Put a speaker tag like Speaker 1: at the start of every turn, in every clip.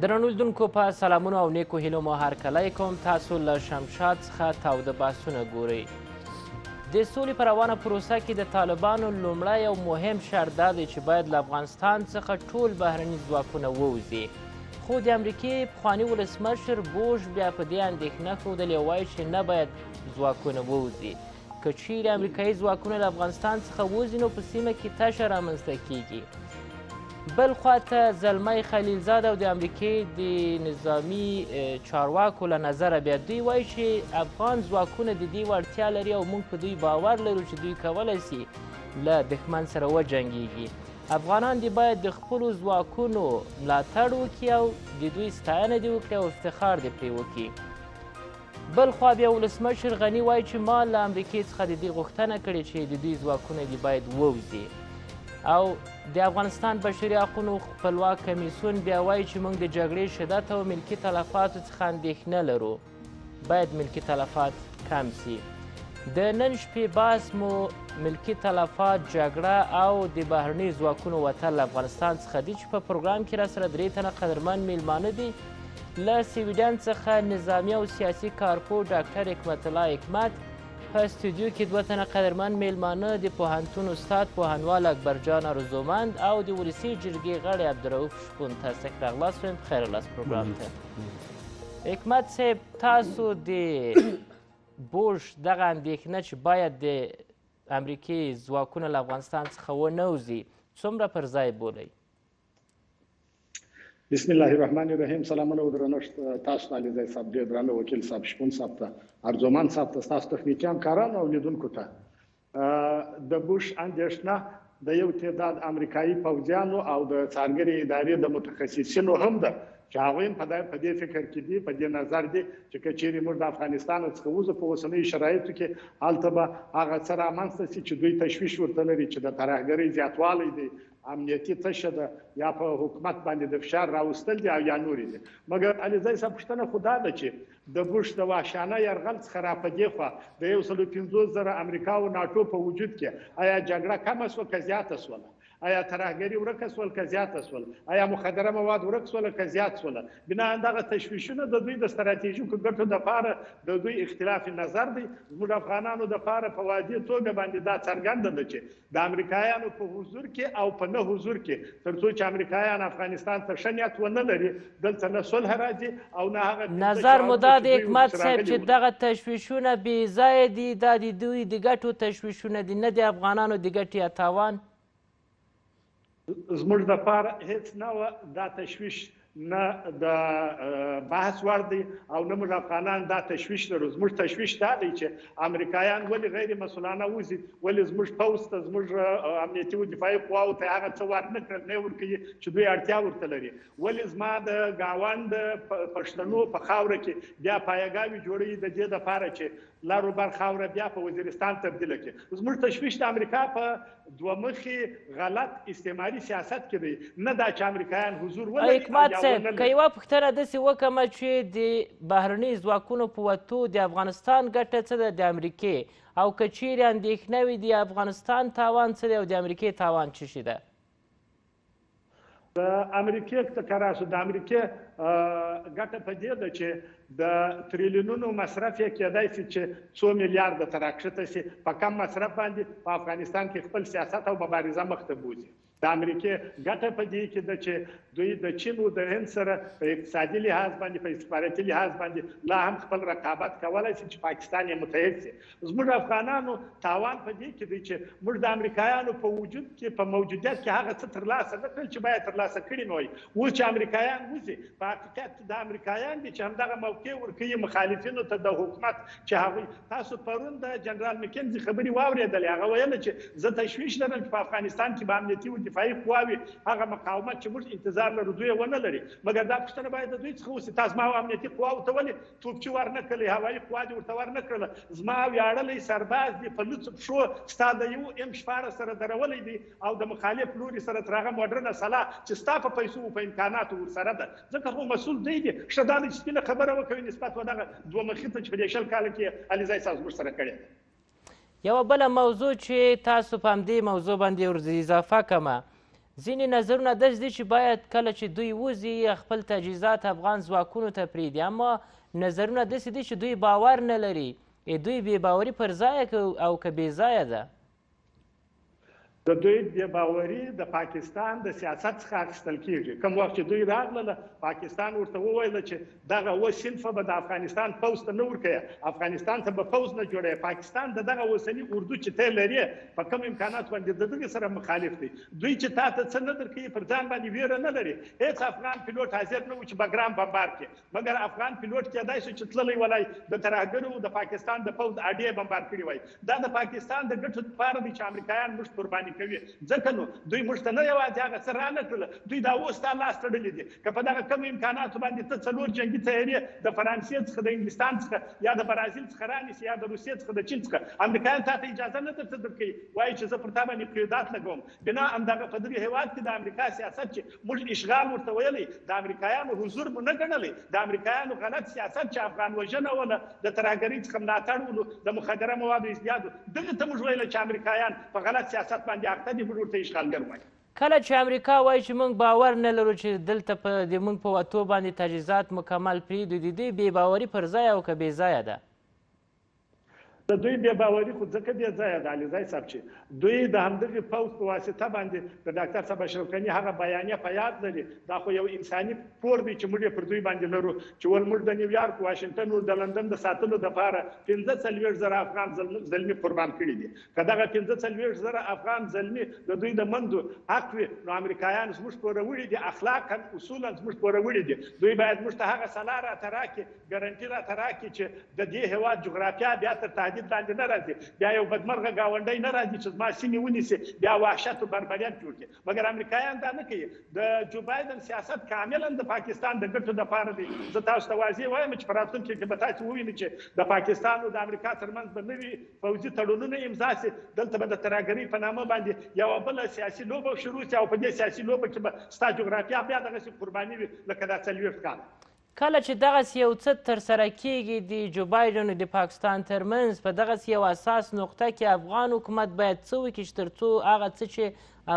Speaker 1: درنو لیدونکو په سلامونو او نیکو هیلو مو هرکلی کوم. تاسو له شمشاد څخه تاوده بحثونه ګورئ. د سولې په روانه پروسه کې د طالبانو لومړی او مهم شرط دا دی چې باید له افغانستان څخه ټول بهرني ځواکونه ووځي. خو د امریکې پخواني ولسمشر بوش بیا په دې اندېښنه ښودلې او وایي چې نه باید ځواکونه ووځي. که چیرې امریکایي ځواکونه له افغانستان څخه ووځي نو په سیمه کې تشه رامنځته کیږي. بل خواته زلمی خلیلزاد او د امریکې د نظامی چارواکو له نظره بیا دوی وایي چې افغان ځواکونه د دې وړتیا لري او موږ په دوی باور لرو چې دوی کولی سي له دښمن سره وجنګیږي. افغانان دې باید د خپلو ځواکونو ملاتړ وکړي او د دوی ستاینه دې وکړي او افتخار دې پرې وکړي. بل خوا بیا ولسمشر غني وایي چې ما له امریکې څخه د دې غوښتنه کړې چې د دوی ځواکونه دې باید ووځي. او د افغانستان بشري حقونو خپلواک کمیسیون بیا وایي چې موږ د جګړې شدت او ملکي تلفاتو څخه اندېښنه لرو. باید ملکي تلفات کم سي. د نن شپې بحث مو ملکي تلفات، جګړه او د بهرني ځواکونو وتل له افغانستان څخه دی چې په پروګرام کې راسره 3 تنه قدرمن میلمانه دي. له سویډن څخه نظامي او سیاسي کارپوه ډاکټر حکمت الله حکمت، په استودیو کې 2 تنه قدرمن میلمانه د پوهنتون استاد پوهنوال اکبرجان ارزومند او د ولسي جرګې غړی عبدالرؤف شپون. تاسو ښه راغلاست وایم. خیر ولاست پروګرام ته. حکمت صاحب، تاسو د بوش دغه اندېښنه چې باید د امریکې ځواکونه له افغانستان څخه ونه وځي څومره پر ځای بولئ؟
Speaker 2: بسم الله الرحمن الرحیم. سلامونه او درنښت تاسو ته علیزی صاحب، ډېر درانه وکیل صاحب، شپون صاحب ته، ارزومند صاحب ته، ستاسو تخنیکي همکارانو او لیدونکو ته. د بوش اندېښنه د یو تعداد امریکایي پوځیانو او د څارګرې ادارې د متخصصینو هم ده چې هغوی هم په دې فکر کې دي، په دې نظر دي چې که چیرې موږ د افغانستان څخه وځو په اوسنیو شرایطو کې هلته به هغه څه رامنځته سي چې دوی تشویش ورته لري چې د ترهګرۍ زیاتوالی دی، امنیتي تشه ده، یا په حکومت باندې د فشار راوستل دي او یا نورې دي. مګر علیزی صاحب، پوښتنه خو دا ده چې د بوش د وحشانه یرغل څخه را په دې خوا د 150,000 امریکا او ناټو په وجود کې آیا جګړه کمه سوه که زیاته سوله؟ آیا ترهګري ورکه سول که زیاته سول؟ آیا مخدره مواد ورک سول که زیات سول؟ بنا دغه تشویشونه د دوی د ستراتیژیکو ګټو دپاره د دوی اختلاف نظر دی. زموږ افغانانو دپاره په واضح توګه باندې دا څرګنده ده چې د امریکایانو په حضور کې او په نه حضور کې تر څو چې امریکایان افغانستان ته ښه نیت ونه لري، دلته نه صلح راځي او نه هغه
Speaker 1: نظر مو دا د حکمت صاحب چې دغه تشویشونه بې ځایه دي، دا د دوی د ګټو تشویشونه دي، نه د افغانانو د ګټې یا تاوان؟
Speaker 2: زموږ دپاره هیڅ نه وه دا تشویش، نه د بحث وړ دی او نه موږ افغانان دا تشویش لرو. زموږ تشویش دا دی چې امریکایان ولې غیر مسؤلانه وځي، ولې زموږ پوځ ته، زموږ امنیتي و دفاعي قواو ته هغه څه ورنه کړل، نه ورکوي چې دوی اړتیا ورته لري. ولې زما د ګاونډ پښتنو په خاوره کې بیا پایګاوې جوړوي د دې دپاره چې لر و بر خاوره بیا په وزیرستان تبدیله کړي. زموږ تشویش د امریکا په دومخي غلط استعماري سیاست کې دی، نه دا چې امریکایان حضور ولري.
Speaker 1: حکمت صاحب، که یوه پوښتنه داسې وکړمه چې د بهرني ځواکونو په وتو د افغانستان ګټه څه ده د امریکې، او که چیرې اندېښنه وي د افغانستان تاوان څه دی او د امریکې تاوان څه شي ده؟
Speaker 2: د امریکې که راسو، د امریکې ګټه په دې ده چې د تریلیونونو مصرف یې کېدای شي چې 2 میلیارده ته راکښته شي. په کم مصرف باندې په افغانستان کې خپل سیاست او مبارزه مخته بوځي. د امریکې ګټه په دې کې ده چې دوی د چین او د هند سره په اقتصادي لحاظ باندې، په استخباراتي لحاظ باندې لا هم خپل رقابت کولی شي چې پاکستان یې متحد شي. زموږ افغانانو تاوان په دې کې دی چې موږ د امریکایانو په وجود کې، په موجودیت کې هغه څه ترلاسه نه کړل چې باید ترلاسه کړي مې وای. اوس چې امریکایان وځي، په حقیقت د امریکایان دي چې همدغه موقع ورکوي مخالفینو ته د حکومت چې هغوی. تاسو پرون د جنرال مکنزي خبرې واورېدلې، هغه ویله چې زه تشویش لرم چې په افغانستان کې به امنیتي و دفاعي قواوې هغه مقاومت چې موږ انتظار لرو دوی ونه لري. مګر دا پوښتنه باید د دوی څخه وشي، تاسو ما امنیتي قواو ته ولې توپچي ورنه کړلې، هوایي قوا دې ورته ورنه کړله؟ زما ویاړلی سرباز دې په لوڅو پښو ستا د یو M14 سره درولی دی او د مخالف لوري سره تر هغه موډرنه سلاح چې ستا په پیسو او په امکاناتو ورسره ده، ځکه خو مسؤل دی دي. ښه دا دی چې سپینه خبره وکوي نسبت و دغه دوه مخي ته چې په دې 20 کاله کې علیزی صاحب زموږ سره کړې.
Speaker 1: یوه بله موضوع چې تاسو په همدې موضوع باندې ور اضافه کړمه، ځینې نظرونه داسې دي چې باید کله چې دوی وځي خپل تجهیزات افغان ځواکونو ته پرېږدي، اما نظرونه داسې دي چې دوی باور نه لري، دوی بې باوري پر ځایه او که بې ځایه ده.
Speaker 2: د دوی بې باوري د پاکستان د سیاست څخه اخیستل کېږي. کوم وخت چې دوی راغله پاکستان ورته وویل چې دغه اوس صنفه به د افغانستان پوځ ته نه ورکوي، افغانستان ته به پوځ نه جوړوي. پاکستان د دغه اوسني اردو چې ته لري په کوم امکانات باندې د دغه سره مخالف دی. دوی چې تا ته څه نه درکوي پر ځان باندې ویره نه لري. هېڅ افغان پیلوټ حاضر نه و چې بګرام بمبار کړي، مګر افغان پیلوټ کېدای شو چې تللی ولی د ترهګرو د پاکستان د پوځ اډې بمبار کړي وای. دا د پاکستان د ګټو لپاره دی چې امریکایان موږ قرباني کوي. ځکه نو دوی موږ ته نه یوازې هغه څه رانه کړل، دوی دا اوس تا لاس تړلي دي. که په دغه کم امکاناتو باندې ته څلور جنګي طیارې د فرانسې څخه د انګلستان څخه یا د برازیل څخه رانیسي یا د روسیې څخه د چین څخه، امریکایان تا ته اجازه نه درته درکوي، وایي چې زه پر تا باندې قیودات لګوم. بنا همدغه په دغه هېواد کې د امریکا سیاست چې موږ اشغال ورته ویلی، د امریکایانو حضور مو نه ګڼلی، د امریکایانو غلط سیاست چې افغان وژنه وله، د ترهګرۍ څخه ملاتړ ولو، د مخدره موادو ازدیاد، دغه ته موږ ویله چې امریکایان په غلط سیاست باندې اخته دي، موږ ورته اشغالګر وایو.
Speaker 1: کله چې امریکا وایي چې موږ باور نه لرو چې دلته د موږ په وتو باندې تجهیزات مکمل پرېږدو، د دوی بې باوري پر ځای او که بې ځایه ده؟
Speaker 2: د دوی بې باوري خو ځکه بې ځایه ده علیزی صاحب چې دوی د همدغې پوځ په واسطه باندې د ډاکټر صاحب اشرف غني هغه بیانیه په یاد لري. دا خو یو انساني پور دی چې موږ یې پر دوی باندې لرو چې ول موږ د نیویارک، واشنګټن او د لندن د ساتلو دپاره 45,000 افغان زلمي قربان کړي دي. که دغه 45,000 افغان زلمي د دوی د مندو حق وي، نو امریکایان زموږ پوره وړي دي، اخلاقا اصولا زموږ پوره وړي دي. دوی باید موږ ته هغه سلا راته راکړي، ګارنټي راته راکړي چې د دې هېواد جغرافیه بیا تر تهدید لاندې نه راځي، بیا یو بدمرغه ګاونډی نه راځي چې زما سیمې ونیسي، بیا وحشت او بربریت جوړ کړي. مګر امریکایان دا نه کوي. د جو بایدن سیاست کاملا د پاکستان د ګټو دپاره دی. زه تاسو ته واضح وایم چې په راتلونکي کې به تاسو ووینئ چې د پاکستان او د امریکا ترمنځ به نوي پوځي تړونونه امضا سي، دلته به د ترهګرۍ په نامه باندې یوه بله سیاسي لوبه شروع سي او په دې سیاسي لوبه کې به ستا جغرافیه بیا دغسې قرباني وي لکه دا 40 کاله.
Speaker 1: کله چې دغسې یو څه ترسره کیږي د جو بایدن او د پاکستان ترمنځ، په دغسې یو اساس نقطه کې افغان حکومت باید څه وکړي چې تر څو هغه څه چې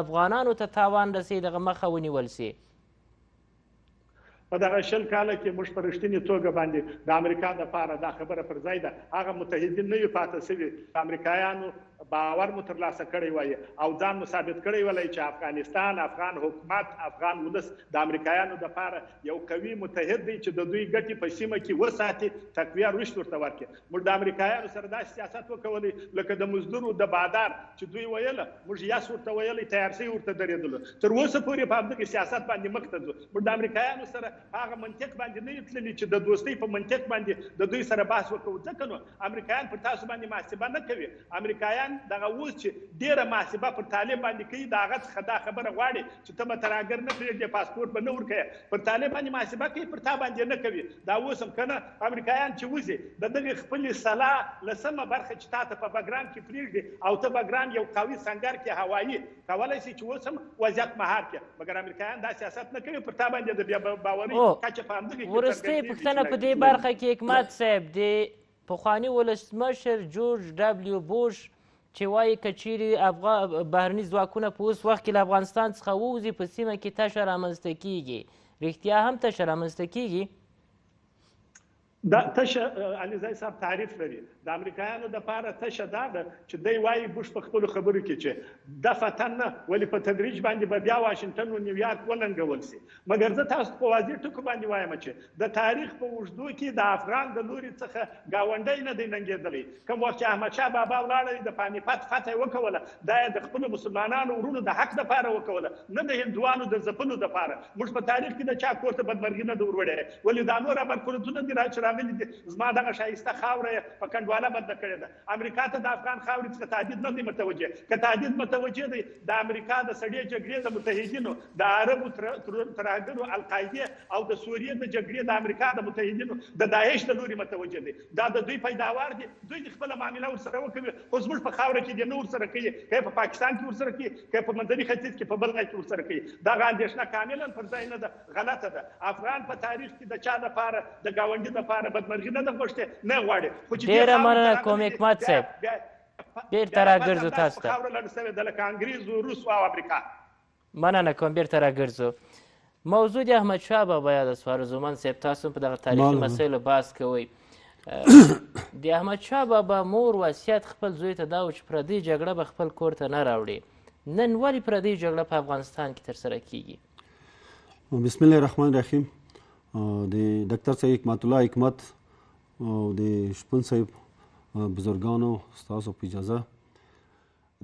Speaker 1: افغانانو ته تاوان رسوي دغه مخه ونیول سي؟
Speaker 2: په دغه 20 کاله کې موږ په رښتینې توګه باندې د امریکا دپاره دا خبره پر ځای ده، هغه متحدین نه وي پاتې سوي. امریکایانو باور مو ترلاسه کړی وای او ځان مو ثابت کړی ولی چې افغانستان، افغان حکومت، افغان ولس د امریکایانو دپاره یو قوي متحد دی چې د دوی ګټې په سیمه کې وساتي، تقویه رشد ورته ورکړي. موږ د امریکایانو سره داسې سیاست وکولی لکه د مزدورو د بادار چې دوی ویله، موږ یس ورته ویلی، تیارسۍ ورته درېدلو. تر اوسه پورې په همدغې سیاست باندې مخ ته ځو. موږ د امریکایانو سره هغه منطق باندې نه یو تللي چې د دوستۍ په منطق باندې د دوی سره بحث وکړو، ځکه نو امریکایان پر تاسو باندې محاسبه نه کوي. امریکایان دغه اوس چې ډېره محاسبه پر طالب باندې کوي، د هغه څخه دا خبره غواړي چې ته به ترهګر نه پرېږدې، پاسپورټ به نه ورکوې، پر طالب باندې محاسبه کوي، پر تا باندې نه کوي. دا اوس هم که نه امریکایان چې وځي د دغې خپلې سلا لسمه برخه چې تا ته په بګرام کې پرېږدي او ته بګرام یو قوي سنګر کې هوایي کولی شي چې اوس هم وضعیت مهار کړي. مګر امریکایان دا سیاست نه کوي، پر تا باندې د بیا باوري کچه په همدغې کې
Speaker 1: وروستۍ پوښتنه په دې برخه کې حکمت صاحب، د پخواني ولسمشر جورج ډبلیو بوش چې وایي که چیرې بهرني ځواکونه په اوس وخت کې له افغانستان څخه ووځي په سیمه کې تشه رامنځته کیږي، رښتیا هم تشه رامنځته کیږي؟
Speaker 2: دا تشه علیزی صاحب تعریف لري. د امریکایانو دپاره تشه دا ده چې دی وایي بوش په خپلو خبرو کې چې دفعتن نه ولې په تدریج باندې به بیا واشنګټن او نیویارک وننګول سي. مګر زه تاسو په واضح ټکو باندې وایم چې د تاریخ په اوږدو کې د افغان د لوري څخه ګاونډی نه دی ننګېدلی. کوم وخت چې احمدشاه بابا ولاړی د پانیپت فتح یې وکوله، دا یې د خپلو مسلمانانو ورونو د حق دپاره وکوله، نه د هندوانو د ځپلو دپاره. موږ په تاریخ کې د چا کور ته بدمرغي نه ده وروړې، ولې دا نور ابرکلتونه دي چې راغلي دي. زما دغه ښایسته خاوره یې په کنډواله بدله کړې ده. امریکا ته د افغان خاورې څخه تهدید نه دی متوجه. که تهدید متوجه دی د امریکا د سړې جګړې د متحدینو، د عربو ترهګرو القاعدې او د سوریې د جګړې د امریکا د متحدینو د داعش د لوري متوجه دی. دا د دوی پیداوار دي، دوی د خپله معامله ورسره وکوي، خو زموږ په خاوره کې دې نه ورسره کوي، که په پاکستان کې ورسره کوي، که په منځني ختیځ کې په بل ځای کې ورسره کوي. دغه اندېښنه کاملا پر ځای نه ده، غلطه ده. افغان په تاریخ کې د چا دپاره د ګاونډي دپاره بدمرغي نه ده غوښتې، نه غواړي.
Speaker 1: ډېره مننه کوم حکمت صاحب، بېرته راګرځو تاسو ته.
Speaker 2: خاوره لړ سوې ده لکه انګریز، روس او امریکا.
Speaker 1: مننه کوم بیرته راګرځو موضوع د احمدشاه بابا یاده سوه ارزومند صاحب تاسو هم په دغه تاریخي مسایلو بحث کوئ د احمدشاه بابا مور وصیت خپل زوی ته دا و چې پردۍ جګړه به خپل کور ته نه راوړي نن ولې پردۍ جګړه په افغانستان کې ترسره کیږي
Speaker 3: بسم الله الرحمن الرحیم د ډاکټر صاحب حکمت الله حکمت او د شپون صاحب بزرګانو ستاسو په اجازه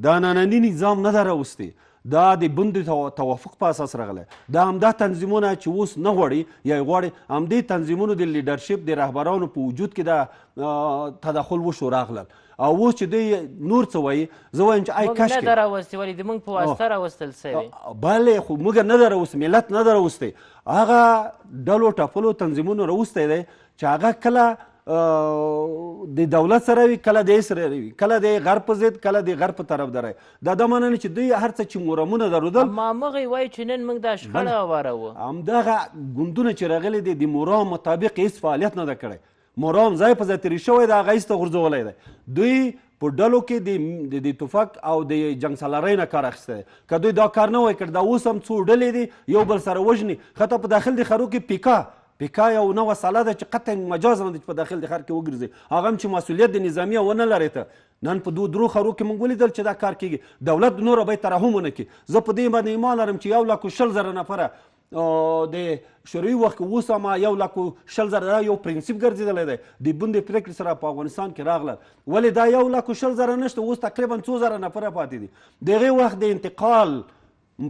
Speaker 3: دا ننني نظام نه ده راوستی دا د بند توافق په اساس راغلی دا همدا تنظیمونه چې اوس نه غواړي یا یې غواړي همدې تنظیمونو د لیډرشپ د رهبرانو په وجود کې دا تدخل وشو راغلل او اوس چې دوی نور څه وایي زه وایم چې ای
Speaker 1: موږ
Speaker 3: کاشکې
Speaker 1: نه ده راوستې ولې د موږ په واسطه راوستل سوې
Speaker 3: بلې خو موږ نه ده راوستی ملت نه ده راوستی هغه ډلو ټپلو تنظیمونو راوستی دی چې هغه کله د دولت سره وي کله د سره وي کله د غرب په ضد کله د غرب په طرفداري دا د مننه چې دوی هر څه چې مورمونه درلودل
Speaker 1: هماغه وایي چې نن موږ دا شخړه هواروو
Speaker 3: همدغه ګوندونه چې راغلي دي د مورام مطابق هېڅ فعالیت نه ده کړی مورام ځای په ځای تېرې شوی دی هغه ایسته غورځولی دی دوی په ډلو کې د توفک او د جنګ سالارۍ نه کار اخیستی دی که دوی دا کار نه وای کړ دا اوس هم څو ډلې دي یو بل سره وژني حتی په داخل د ښارو کې پیکا یو نوه ساله ده چې قطعا مجاز نه ده چې په داخل د ښار کې وګرځي هغه هم چې مسؤلیت د نظامیه ونه لري ته نن په درو ښارو کې موږ ولیدل چې دا کار کېږي دولت نوره باید ترحم ونه کړي زه په دې باندې ایمان لرم چې 1,20,000 نفره د شوروي وخت کې اوس هم 1,20,000 یو پرنسیپ ګرځېدلی دی د بندې پرېکړې سره په افغانستان کې راغلل ولې دا 1,20,000 نشته اوس تقریبا 2,000 نفره پاتې دي د هغې وخت د انتقال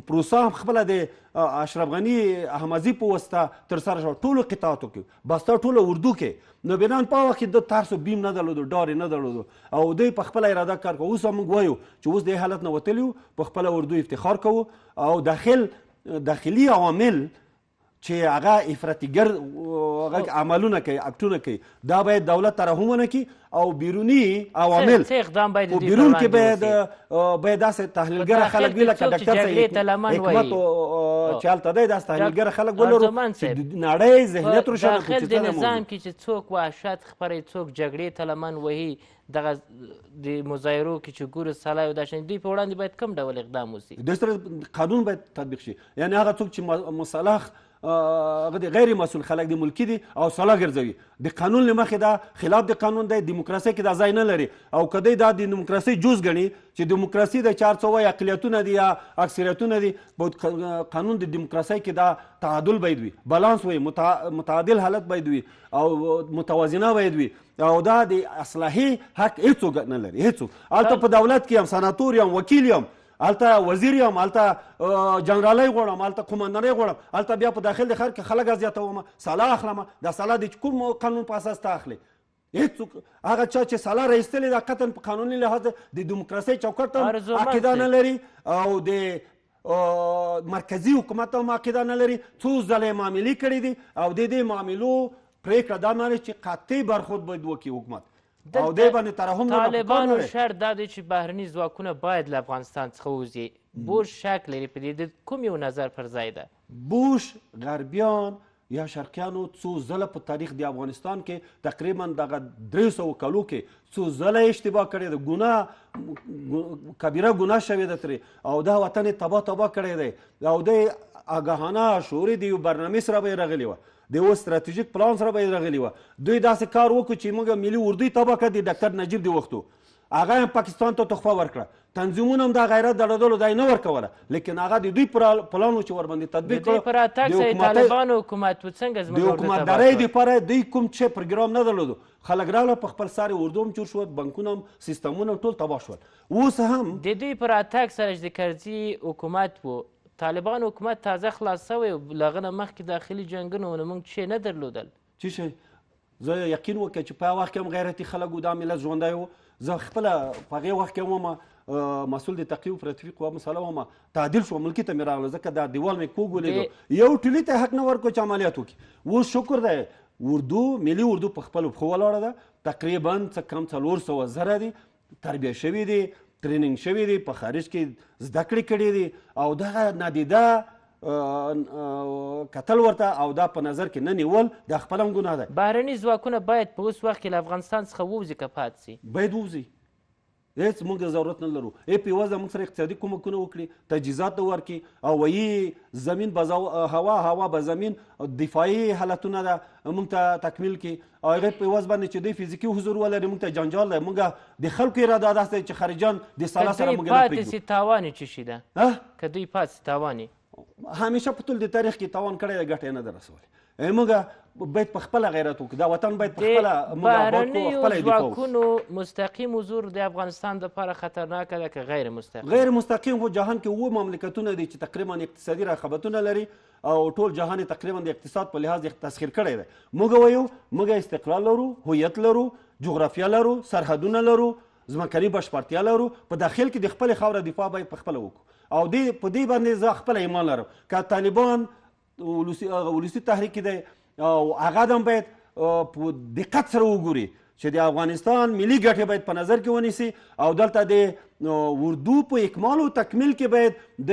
Speaker 3: پروسه هم خپله د اشرف غني احمدزي په واسطه ترسره شوه ټولو قطاعاتو کې بسته ټوله اردو کې نو بنان په وخت کې د ترس و بیم نه درلودو ډار یې نه درلودو او دوی په خپله اراده کار کوو اوس هم موږ وایو چې اوس د حالت نه وتلي وو په خپله اردو افتخار کوو او داخلي عوامل چې هغه افراطیګر عملونه کوي اکټونه کوي دا باید دولت ترحم ونه کړي او بیروني عوامل
Speaker 1: څه اقدام باید
Speaker 3: په بیرون کې باید داسې تحلیلګره خلک وي لکه ډاکټر صاحب حکمت چې هلته دی داسې تحلیلګره خلک ولرو چې د نړۍ ذهنیت روښانه کړي
Speaker 1: داخل د نظام کې چې څوک وحشت خپروي څوک جګړې ته لمن وهي دغه د مظاهرو کې چې ګورو سلا او دا شان دوی په وړاندې باید کوم ډول اقدام وشي
Speaker 3: دوی سره قانون باید تطبیق شي یعنې هغه څوک چې مصالح هغه د غیر مسؤل خلک د ملکي دي او سلا ګرځوي د قانون له مخې دا خلاف د قانون دی دیموکراسي کې دا ځای نه لري او که دی دا د دیموکراسي جز ګڼي چې دیموکراسي د 400 اقلیتونه دي یا اکثریتونه دي قانون د دیموکراسي کې دا تعادل باید وي بالانس وي متعادل حالت باید وي او متوازنه باید وي او دا د اصلاحي حق هیڅوک نه لري هیڅوک هلته په دولت کې هم سناتور یم وکیل یم هلته وزیر یم هلته جنرالۍ غواړم هلته قمندانۍ غواړم هلته بیا په داخل د ښار کې خلک اذیتوم سلا اخلم دا سلا د کوم قانون په اساس ته اخلي هېڅوک هغه چا چې سلا را ایستلې دا قطعا په قانوني لحاظ د دیموکراسۍ چوکاټ ته عقیده نه لري او د مرکزي حکومت هم عقیده نه لري څو ځله یې معاملې کړي دي او د دې معاملو پرېکړه دا معنی چې قطعي برخورد باید وکړي حکومت او دې باندې ترحم نه
Speaker 1: طالبانو شرط دا دی چې بهرني ځواکونه باید له افغانستان څخه ووځي بوش شک لري په دې د کوم یو نظر پر ځای ده
Speaker 3: بوش غربیان یا شرقیانو څو ځله په تاریخ د افغانستان کې تقریبا دغه 300 کلو کې څو ځله اشتباه کړې ده ګناه کبیره ګناه شوې ده ترې او دا وطن یې تباه کړی دی او دی آګاهانه شعوري د یو برنامې سره به یې راغلې وه د یو ستراتیژیک پلان سره به یې راغلي وه دوی داسې کار وکړو چې موږ ملي اردوی تباه کړه د ډاکټر نجیب د وختو هغه هم پاکستان ته تحفه ورکړه تنظیمونه هم دا غیرت درلودلو دا یې نه ورکوله لیکن هغه د دوی پلان و چې ورباندې تطبیق
Speaker 1: کړو د دوی پر اتاک سره طالبانو حکومت و څنګه زموږ
Speaker 3: د حکومتدارۍ دپاره دوی کوم چې پروګرام نه درلودو خلک راغله په خپل سر اردو هم جوړ شول بانکونه هم سیستمونه ټول تباه شول اوس هم
Speaker 1: د دوی پر اتاک سره چې د کرزي حکومت و طالبان حکومت تازه خلاص شوی و له هغه نه مخکې داخلي جنګونه و نو موږ چې نه درلودل
Speaker 3: څه شی زه یقین وکړه چې په هغه وخت کې هم غیرتي خلک و دا ملت ژوندی و زه خپله په هغې وخت کې هم مسؤل د تقوی پرتفي قوه مسله وم تعدیل شو ملکي ته مې راغله ځکه دا دیوال مې کوږ ولیدو یو ټولي ته حق نه ورکړو چې عملیات وکړي اوس شکر دی اردو ملي اردو په خپلو پښو ولاړه ده تقریبا څه کم 400,000 دي تربیه شوي دي ټریننګ شوي دي په خارج کې زده کړې کړي دي او دغه نادیده کتل ورته او دا په نظر کې نه نیول دا خپل هم ګناه ده
Speaker 1: بهرني ځواکونه باید په اوس وخت کې له افغانستان څخه ووځي که پاتې سي
Speaker 3: باید ووځي هیڅ موږ ضرورت نه لرو. په یوازې موږ سره اقتصادي کومکونه وکړي، تجهیزات ورکړي، هوایي زمین هوا به زمین دفاعي حالتونه ده موږ ته تکمیل کړي، او هغې په یوازې باندې چې دوی فزیکي حضور ولري موږ ته جنجال دی. موږ د خلکو اراده داسې دی چې خارجیان د سلا سره موږ نه پرېږدو.
Speaker 1: پاتې سي تاوان یې څه شي ده؟ که دوی پاتې سي تاوان یې
Speaker 3: همیشه په ټول د تاریخ کې تاوان کړی دی، ګټه یې نه ده رسولې. موږ باید په خپله غیرت وکړو، دا وطن باید په خپله موږ آباد کړو، خپله یې دفاع وکړو.
Speaker 1: ځواکونو مستقیم حضور د افغانستان دپاره خطرناکه ده که غیر مستقیم؟
Speaker 3: غیر مستقیم خو جهان کې 7 مملکتونه دي چې تقریبا اقتصادي رقابتونه لري او ټول جهان تقریبا د اقتصاد په لحاظ تسخیر کړی دی. موږ وایو موږ استقلال لرو، هویت لرو، جغرافیه لرو، سرحدونه لرو، ځمکني بشپړتیا لرو. په داخل کې د خپلې خاوره دفاع باید په خپله وکړو، او په دې باندې زه خپله ایمان لرم. که طالبان ولسي تحریک دی او هغه هم باید په دقت سره وګوري چې د افغانستان ملي ګټې باید په نظر کې ونیسي، او دلته د اردو په اکمال او تکمیل کې باید د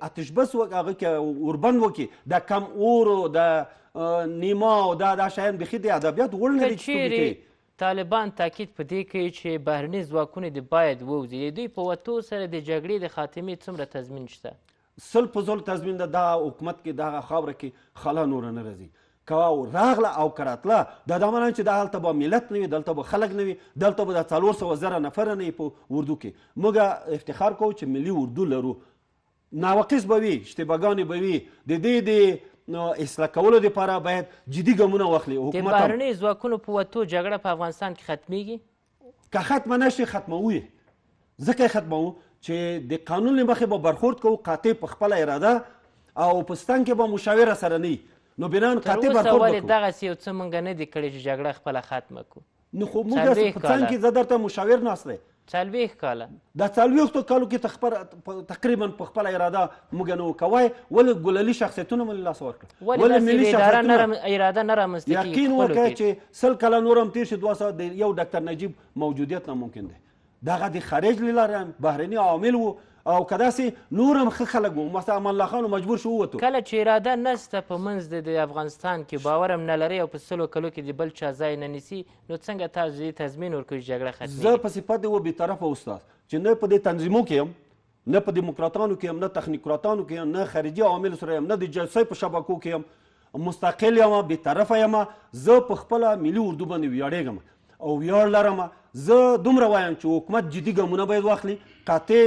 Speaker 3: آتش بس هغه کې اوربند وکړي، د کم اور د نیما او دا شیان بیخي د ادبیات وړ نه دي چې څوک کوي.
Speaker 1: طالبان تاکید په دې کوي چې بهرني ځواکونه دې باید ووځي. د دوی په وتو سره د جګړې د خاتمې څومره تضمین شته؟ 100%
Speaker 3: تضمین ده. دا حکومت کې دغه خاوره کې خلا نوره نه راځي. که راغله او که راتله دا معنی چې دلته به ملت نه وي، دلته به خلک نه وي، دلته به د 400,000 نفره نه وي په اردو کې. موږ افتخار کوو چې ملي اردو لرو. ناوقص به وي، اشتباهګانې به وي، د دې د اصلاح کولو دپاره باید جدي ګامونه واخلي.
Speaker 1: د بهرني ځواکونو په وتو جګړه په افغانستان کې ختمیږي؟
Speaker 3: که ختمه نه شي ختموو یې. ځکه یې ختموو چې د قانون له مخې به برخورد کوو، قاطع په خپله اراده، او په ستن کې به مشاوره سره نه وي. نو بنان قاطع برخورد وکړو.
Speaker 1: تر اوسه ولې دغسې یو څه موږ نه دي کړی چې جګړه خپله ختمه کړو؟
Speaker 3: نو خو موږ په څنګ کې زه درته مشاور ناست دی
Speaker 1: 40 کاله
Speaker 3: دا 40 کالو کې تقریبا په خپل اراده موږ نو کوي ولې ګلالي شخصیتونه مل لاس ورکړ
Speaker 1: ولې ملي شخصیتونه اراده نه رامنځته کیږي.
Speaker 3: یقین وکړئ چې 100 کاله نورم تیر شي 200 د یو ډاکټر نجیب موجودیت ناممکن دی. دغه د خارج لاره بهرني عوامل وو او کداسي نورم خلک وو. مثلا امان الله خان مجبور شو وته
Speaker 1: کله چې اراده نسته په منځ د افغانستان کې باورم نه لري او په 100 کلو کې د بل چا ځای نه نیسي نو څنګه تاسو تضمین ورکوي جګړه ختمه؟
Speaker 3: زه په صفت و به طرفه استاد چې نه په دې تنظیمو کې هم نه په دیموکراتانو کې هم نه تخنیکراتانو کې هم نه خارجي عوامل سره هم نه د جاسوسۍ په شبکو کې هم مستقل یم به طرفه یم. زه په خپل ملي اردو باندې ویاړم او ویاړ لرم. زه دومره وایم چې حکومت جدي ګامونه باید واخلي، قاطع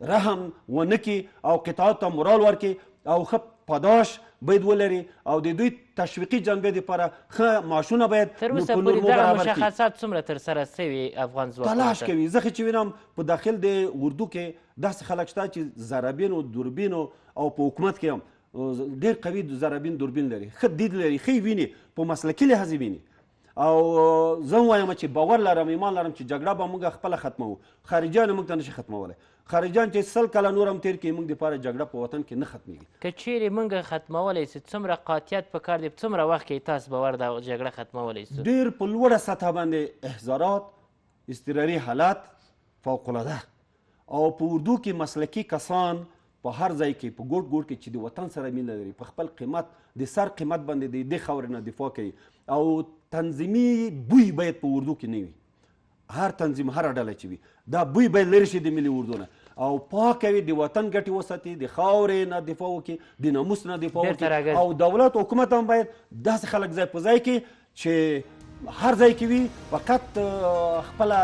Speaker 3: رحم ونکي او قطاعت ته مورال ورکړي او ښه پاداش باید ولري او د دوی تشویقي جنبې دپاره ښه معاشونه باید
Speaker 1: تر اوسه پورې دغه مشخصات څومره ترسره سوي افغان ځواکونو
Speaker 3: تلاش کوي. زه چې وینم په داخل د اردو کې داسې خلک شته چې زرابین او دوربین او په حکومت کې هم ډېر قوي زرابین دوربین لري، ښه دید لري، ښه ویني، په مسلکي لحاظ ویني. او زه وایم چې باور لرم ایمان لرم چې جګړه به موږ خپله ختموو. خارجیان موږ ته نشي ختمولی. خارجیان چې 100 کاله نور هم تیر کړي موږ دپاره جګړه په وطن کې نه ختمیږي.
Speaker 1: که چیرې موږ ختمولی سو څومره قاطعیت په کار دی څومره وخت کې تاسو باور دا جګړه ختمولی سو؟
Speaker 3: ډېر په لوړه سطحه باندې احزارات، اضطراري حالات فوقالعاده او په اردو کې مسلکي کسان په هر ځای کې په ګوټ ګوټ کې چې د وطن سره مینه لري په خپل قیمت د سر قیمت باندې د دې خاورې نه دفاع کوي. او تنظیمي بوی باید په اردو کې نه وي. هر تنظیم هر ډله چې وي دا بوی باید لرې شي د ملي اردو نه او پاکه وي، د وطن ګټې وساتي، د خاورې نه دفاع وکړي، د ناموس نه دفاع وکړي. او دولت حکومت هم باید داسې خلک ځای په ځای کې چې هر ځای کې وي فقط خپله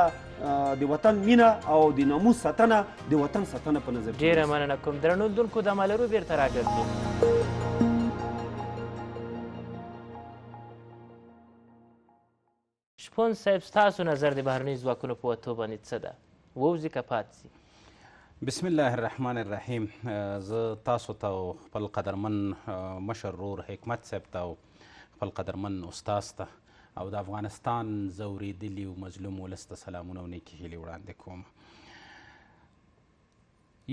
Speaker 3: د وطن مینه او د ناموس ساتنه د وطن ساتنه په نظر کې.
Speaker 1: ډېره مننه کوم. درنو لیدونکو د مالرو بیرته راګرځو. شپون صاحب ستاسو نظر د بهرني ځواکونو په وتو باندې څه ده؟ ووځي که پاتې سي؟
Speaker 4: بسم الله الرحمن الرحیم. زه تاسو ته خپل قدرمن مشر ورور حکمت صاحب ته او خپل قدرمن استاذ ته او د افغانستان ځورېدلي او مظلوم ولس ته سلامونه او نیکې هیلې وړاندې کوم.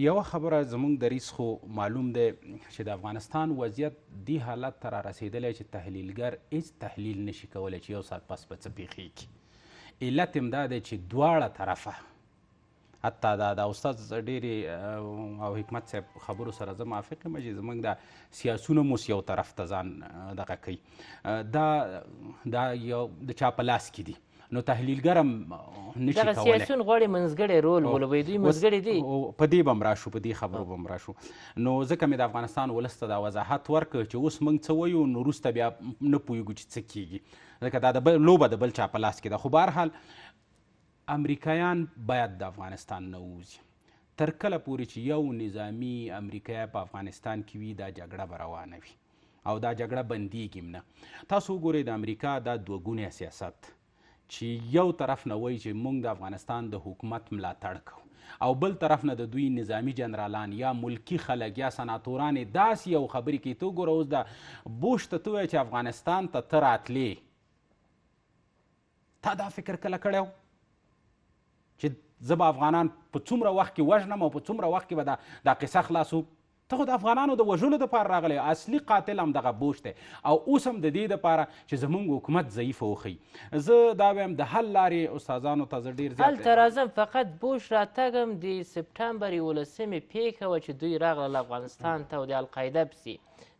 Speaker 4: یوه خبره زموږ دریځ خو معلوم دی چې د افغانستان وضعیت دې حالت ته را رسېدلی چې تحلیلګر هېڅ تحلیل نشي کولی چې یو ساعت پس به څه پېښېږي. علت هم دا دی چې دواړه طرفه حتی دا استاد ډېرې او حکمت صاحب خبرو سره زه موافق یم چې زموږ د سیاسونه مو یو طرف ته ځان دغه کوي. دا یو د چا په لاس کې دي نو تحلیلګر هم نشي
Speaker 1: دغه
Speaker 4: کولی.
Speaker 1: سیاسیون غواړي منځګړی رول ولوبوي، دوی منځګړي دي.
Speaker 4: په دې به هم راشو، په دې خبرو به هم راشو. نو ځکه مې د افغانستان ولس ته دا وضاحت ورکړ چې اوس موږ څه وایو، نو وروسته بیا نه پوهېږو چې څه کېږي، ځکه دا د لوبه د بل چا په لاس کې ده. خو بهرحال امریکایان باید د افغانستان نه ووځي. تر کله پورې چې یو نظامي امریکایي په افغانستان کې وي، دا جګړه به روانه وي او دا جګړه بندېږي هم نه. تاسو وګورئ د امریکا دا دوه ګونی سیاست چې یو طرف نه وایي چې موږ د افغانستان د حکومت ملاتړ کوو او بل طرف نه د دوی نظامی جنرالان یا ملکی خلک یا سناتوران داسې یو خبرې کوي. ته وګوره اوس د بوش ته ته وایې چې افغانستان ته ته راتلې، تا دا فکر کله کړی و چې زه به افغانان په څومره وخت کې وژنم او په څومره وخت کې به دا قصه خلاصو؟ ته خو د افغانانو د وژلو دپاره راغلی، اصلي قاتل هم دغه بوش دی او اوس هم د دې دپاره چې زموږ حکومت ضعیفه وښیي. زه دا وایم د حل لارې استادانو ته زه ډېر زیات
Speaker 1: هلته راځم، فقط بوش راتګ هم د سپټمبر 11 پیښه وه چې دوی راغلل افغانستان ته او د القاعده پسې.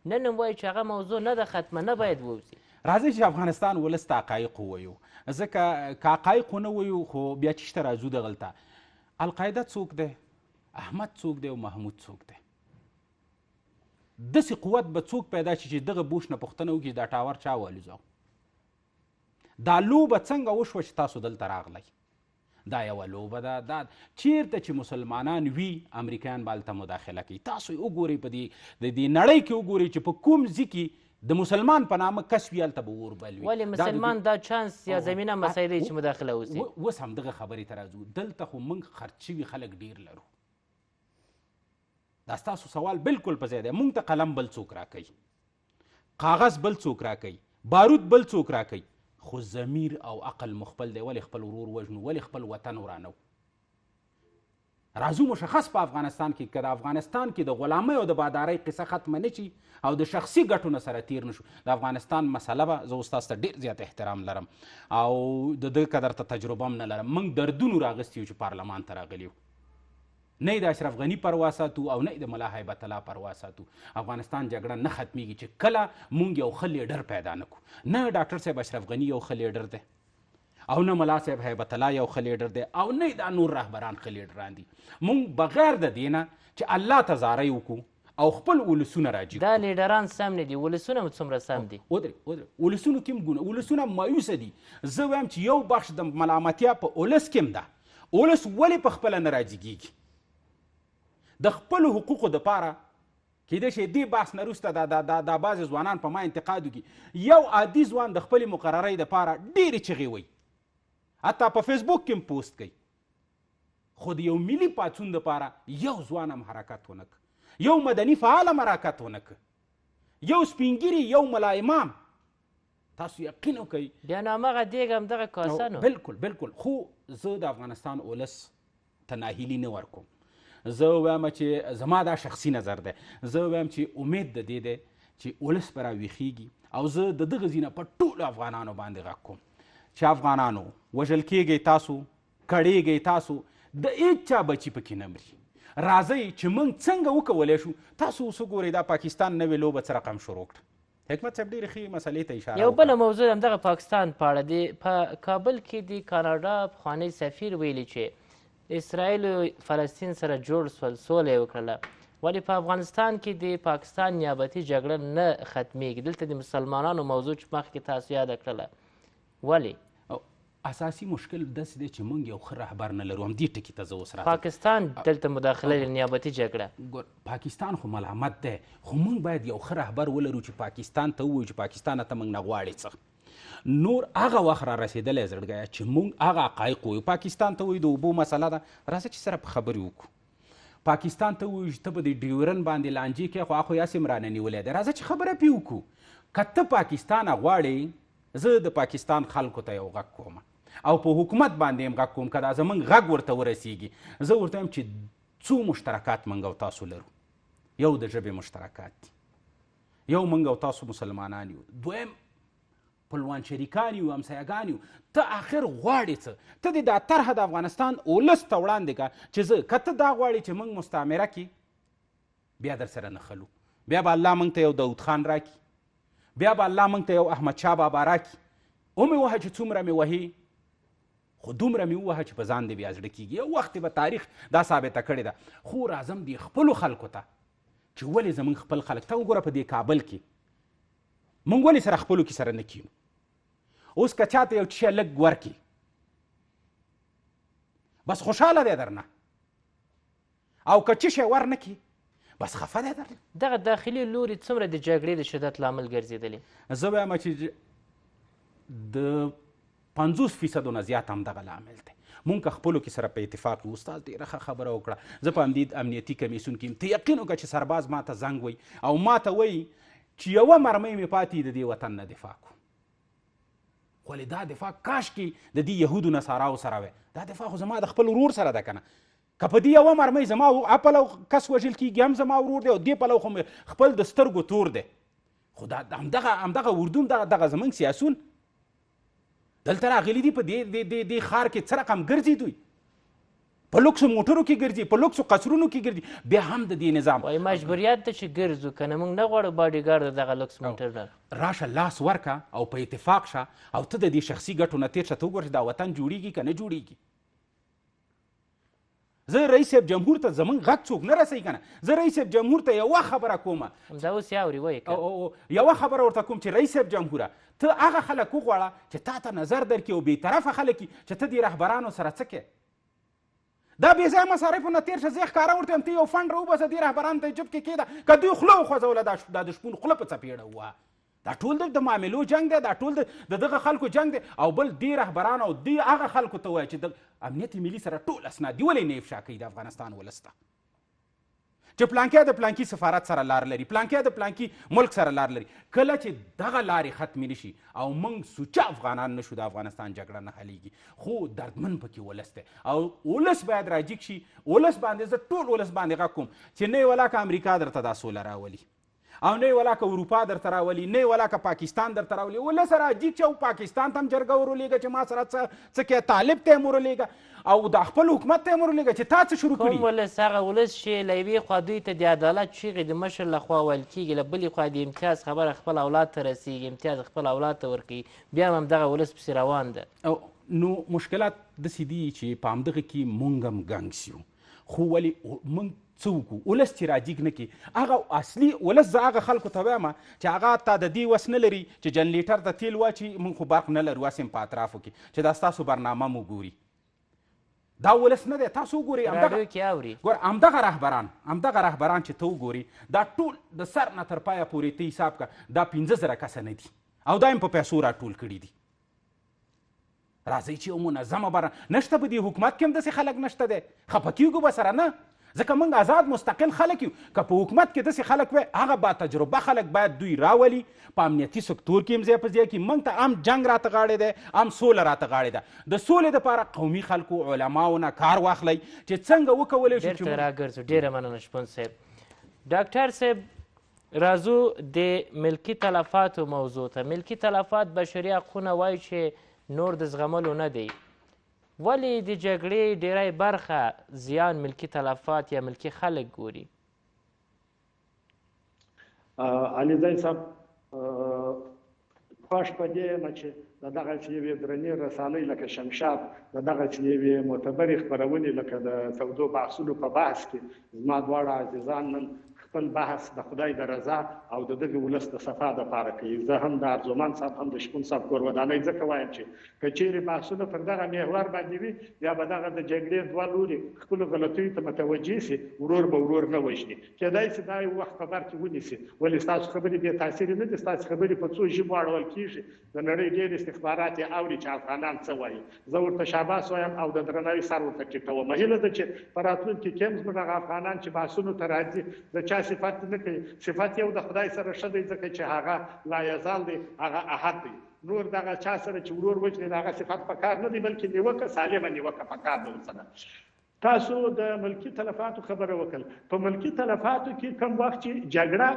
Speaker 1: نن هم وایي چې هغه موضوع نه ده ختمه، نه باید ووځي.
Speaker 4: راځئ چې افغانستان ولس ته حقایق ووایو، ځکه که حقایق ونه وایو خو بیا چېشته راځو دغلته. القاعده څوک دی، احمد څوک دی او محمود څوک دی؟ داسې قوت به څوک پیدا شي چې دغه بوش نه پوښتنه وکړي دا ټاور چا والوځاو؟ دا لوبه څنګه وشوه چې تاسو دلته راغلی؟ دا یوه لوبه ده. دا چیرته چې مسلمانان وي امریکایان به هلته مداخله کوي. تاسو وګورئ په دې نړۍ کې وګورئ چې په کوم ځای کې د مسلمان په نامه کس وي هلته به اور بل وي.
Speaker 1: ولې مسلمان دا چانس یا زمینه مسایل چې مداخله وسي؟
Speaker 4: اوس هم دغه خبرې ته راځو. دلته خو موږ خرڅ شوي خلک ډېر لرو. دا ستاسو سوال بالکل په ځای دی. موږ ته قلم بل څوک راکوي، کاغذ بل څوک راکوي، بارود بل څوک راکوي، خو ضمیر او عقل مخبل دی. ولې خپل ورور وژنو؟ ولې خپل وطن ورانو؟ راځو مشخص په افغانستان کې که د افغانستان کې د غلامۍ او د بادارۍ قصه ختمه نه شي او د شخصي ګټو نه سره تیر نه شو، د افغانستان مسله به زه اوس تاسو ته ډېر زیات احترام لرم او د ده قدر ته تجربه هم نه لرم. موږ دردونو راغستي یو چې پارلمان ته راغلي یو، نه د اشرف غني پروا ساتو او نه د ملا هیبت الله پروا ساتو. افغانستان جګړه نه ختمیږي چې کله موږ یو ښه لیډر پیدا نه کړو. نه ډاکټر صاحب اشرف غني یو ښه لیډر دی او نه ملا صاحب هیبت الله یو ښه لیډر دی او نه دا نور رهبران ښه لیډران دي. موږ بغیر د دې نه چې الله ته زارۍ وکړو او خپل ولسونه راجي
Speaker 1: دا لیډران سم نه دي، ولسونه هم څومره سم دي.
Speaker 4: ودرې ولسونو کې هم ګونه، ولسونه مایوسه دي. زه وایم چې یو بخش د ملامتیا په ولس کې هم ده. ولس ولې په خپله نه راجګېږي؟ د خپلو حقوقو دپاره کیدای شي دې بحث نه وروسته دا بعضې ځوانان په ما انتقاد وکړي. یو عادي ځوان د خپلې مقررۍ دپاره ډېرې چغې وایي، حتی په فیسبوک کې هم پوسټ کوي، خو د یو ملي پاڅون دپاره یو ځوان هم حرکت ونه که، یو مدني فعال هم حرکت ونه که، یو سپینګیري، یو ملا امام. تاسو یقین وکئ
Speaker 1: بیا نو همغه دیګ همدغه کاسه نو.
Speaker 4: بالکل. خو زه د افغانستان ولس ته ناهیلي نه ورکوم. زه وایم چې زما دا شخصي نظر دی، زه وایم چې امید د دې دی چې ولس به راویښیږي او زه د دغه ځینه په ټولو افغانانو باندې غږ کوم چې افغانانو وژل کېږئ، تاسو کړېږئ، تاسو د هېڅ چا بچي پکې نه مري. راځئ چې موږ څنګه وکولی شو. تاسو اوس وګورئ دا پاکستان نوې لوبه څه رقم شروع کړه. حکمت صاحب ډېرې ښې مسلې ته اشاره
Speaker 1: یو بله موضوع همدغه پاکستان په اړه دی. په کابل کې د کاناډا پخوانی سفیر ویلي چې اسرائیل او فلسطین سره جوړ سول، سوله یې وکړله. ولې په افغانستان کې د پاکستان نیابتي جګړه نه ختمیږي؟ دلته د مسلمانانو موضوع چې مخکې تاسو یاده کړله، ولې؟
Speaker 4: اساسي مشکل داسې دی چې موږ یو ښه رهبر نه لرو. همدې ټکي ته زه اوس راځم.
Speaker 1: پاکستان دلته مداخله لري، نیابتي جګړه.
Speaker 4: پاکستان خو ملامت دی، خو موږ باید یو ښه رهبر ولرو چې پاکستان ته ووایو چې پاکستان ته موږ نه غواړې څه. نور هغه وخت را رسېدلی زړګیه چې موږ هغه حقایق وایو. پاکستان ته وایو د اوبو مسله ده، راځه چې سره په خبرې وکړو. پاکستان ته وایو چې ته به د ډیورن باندې لانجې کوې، خو هغه یاسې رانه نیولی دی، راځه چې خبره پرې وکړو. که ته پاکستان غواړې، زه د پاکستان خلکو ته یو غږ کوم او په حکومت باندې هم غږ کوم، که دا زموږ غږ ورته ورسیږي. زه ورته وایم چې څو مشترکات موږ او تاسو لرو. یو د ژبې مشترکات دي، یو موږ او تاسو مسلمانان یو، دویم خپلوان شریکان یو، همسایګان یو. ته آخر غواړې څه؟ ته دې دا طرحه د افغانستان ولس ته وړاندې کړه چې زه که ته دا غواړې چې موږ مستعمره کړي، بیا در سره نه خلو. بیا به الله موږ ته یو داود خان راکړي، بیا به الله موږ ته یو احمدشاه بابا راکړي. ومې وهه چې څومره مې وهي، خو دومره مې ووهه چې په ځان دې بیا زړه کېږي. یو وخت به تاریخ دا ثابته کړې ده. خو راځم دې خپلو خلکو ته چې ولې زموږ خپل خلک ته وګوره په دې کابل کې موږ ولې سره خپلو کې سره نه کینو. اوس که چاته یو شی لږ ورکړي بس خوشحاله دی درنه، او که څه شی ور نه کړي بس خفه دی درنه.
Speaker 1: دغه داخلي لوري څومره د جګړې د شدت لامل ګرځېدلې؟
Speaker 4: زه وایم چې د 50% نه زیات همدغه لامل دی. مونږ که خپلو کې سره په اتفاق یو. استاد ډېره ښه خبره وکړه. زه په همدې امنیتي کمیسیون کې یم. ته یقین وکړه چې سرباز ما ته زنګ وی او ما ته وایي چې یوه مرمۍ مې پاتې د دې وطن نه دفاع کو. خو ولې دا دفاع کاشکې د دې یهودو نصاراو سره وی. دا دفاع خو زما د خپل ورور سره ده که نه. که په دې یوه مرمۍ زما اپلو کس وژل کېږي هم زما ورور دی او دې پلو خو خپل د سترګو تور دی. خو دا همدغه اردو دغه زموږ سیاسون دلته راغلي دي په دې ښار کې څه رقم ګرځي. دوی په لوکسو موټرو کې ګرځي، په لوکسو قصرونو کې ګرځي. بیا هم د دې نظام
Speaker 1: وایي مجبوریت ده چې ګرځو، که نه موږ نه غواړو باډیګارد دغه لوکس موټر نه.
Speaker 4: راشه لاس ورکه او په اتفاق شه او ته د دې شخصي ګټو نه تېر شه. ته وګوره چې دا وطن جوړیږي که نه جوړیږي. زه رئیس صاحب جمهور ته زمونږ غږ څوک نه رسوي که نه. زه رئیس صاحب جمهور ته یوه خبره کومه،
Speaker 1: همدا اوس یې اوري وایي که
Speaker 4: یوه خبره ورته کوم چې رئیس صاحب جمهوره ته هغه خلک وغواړه چې تا ته نظر درکړي او بېطرفه خلک چې ته دې رهبرانو سره څه کوې. دا بې ځایه مصارفو نه تېر شه. زه یې ښکاره ورته یم ته یو فنډ راوباسه دې رهبرانو ته یې جب کې کېږده. که دوی خوله وخوځوله دا د شپون خوله په څپېړه ووهه. دا ټول د معاملو جنګ دی، دا ټول د دغه خلکو جنګ دی. او بل دې رهبران او دې هغه خلکو ته وایه چې د امنیت ملي سره ټول اسناد دي ولې نه افشا کوي د افغانستان ولس ته چې پلانکي د پلانکي سفارت سره لار لري، پلانکي د پلانکي ملک سره لار لري. کله چې دغه لارې ختمې نشي او موږ سوچه افغانان نشو د افغانستان جګړه نه حلیږي. خو دردمن پکې ولس دی او ولس باید راجیګ شي. ولس باندې زه ټول ولس باندې غږ کوم چې نه یې ولاکه امریکا درته دا سوله راولي او نه یې ولاکه اروپا درته راولي، نه یې ولاکه پاکستان درته راولي. ولس راجیګ چې او پاکستان ته هم جرګه ورولېږه چې ما سره څه کوې، طالب ته یې ورولېږه او د خپل حکومت ته یې ورولېږه چې تا څه شروع کړي.
Speaker 1: کوم ولس؟ هغه ولس چې له یوې خوا دوی ته د عدالت چیغې د مشر لخوا ویل کېږي، له بلې خوا د امتیاز خبره خپل اولاد ته رسېږي، امتیاز خپل اولاد ته ورکوي، بیا هم همدغه ولس پسې روان ده.
Speaker 4: نو مشکلات داسې دي چې په همدغه کې مونږ هم ګنګ سیو. خو ولې مونږ څه وکړو؟ ولس چې راجیګ نه کړي. هغه اصلي ولس زه هغه خلکو ته وایم چې هغه تا د دې وس نه لري چې جنریټر ته تیل واچي. موږ خو برق نه لرو، هسې په اطرافو کې چې دا ستاسو برنامه مو ګوري. دا ولس نه دی. تاسو وګورئ
Speaker 1: راډیو کې اوري.
Speaker 4: ګوره همدغه رهبران چې ته وګوري دا ټول د سر نه تر پایه پورې ته حساب کړه دا 15,000 کسه نه دي او دا هم په پیسو راټول کړي دي. راځئ چې یو منظمه نشته په دې حکومت کې هم داسې خلک نشته دی. خفه کېږو به سره نه، ځکه موږ آزاد مستقل خلک یو. که په حکومت کې داسې خلک وی هغه با تجربه خلک باید دوی راولي. په امنیتي سکتور کې هم ځای په ځای کې موږ ته هم جنګ راته غاړې دی، هم سوله راته غاړې ده. د سولې دپاره قومي خلکو علماو نه کار واخلئ چې څنګه وکولی شو
Speaker 1: بیرته راګرځو. ډېره مننه شپون صاحب. ډاکټر صاحب راځو د ملکي تلفاتو موضوع ته. ملکي تلفات بشري حقونه وایي چې نور د زغملو نه دی. ولې د جګړې ډیری برخه زیان ملکي تلفات یا ملکي خلک ګوري؟
Speaker 2: علیزی صاحب خوښ په دې یم چې د دغه یوې درنې رسالۍ لکه شمشاد، د دغه یوې معتبرې خپرونې لکه د سودو بحثونو په بحث کې زما دواړه عزیزان نن خپل بحث د خدای د رضا او د دغه ولس د صفا دپاره کوي. زه هم د ارزومند صاحب هم د شپون صاحب کور ودانۍ ځکه وایم چې که چیرې بحثونه پر دغه محور باندې وي یا به دغه د جګړې دوه لوري خپلو غلطیو ته متوجه سي، ورور به ورور نه وژني. کېدای سي دا یو وخت په بر کې ونیسي. ولې ستاسو خبرې بې تاثیره نه دي؟ ستاسو خبرې په څو ژبو اړول کېږي. د نړۍ ډېر استخبارات یې اوري چې افغانان څه وایي. زه ورته شاباس وایم او د درناوي سر ورته ټیټوم. هیله ده چې په راتلونکي کې هم زموږ هغه افغانان چې بحثونو ته راځي د چا صفت نه کوي. صفت یو د خدای سره ښه دی ځکه چې هغه لا یزال دی، هغه احد دی. نور دغه چا سره چې ورور وجني د هغه صفت په کار نه دی، بلکې نیوکه سالمه نیوکه په کار ده ورسره. تاسو د ملکي تلفاتو خبره وکړل. په ملکي تلفاتو کې کوم وخت چې جګړه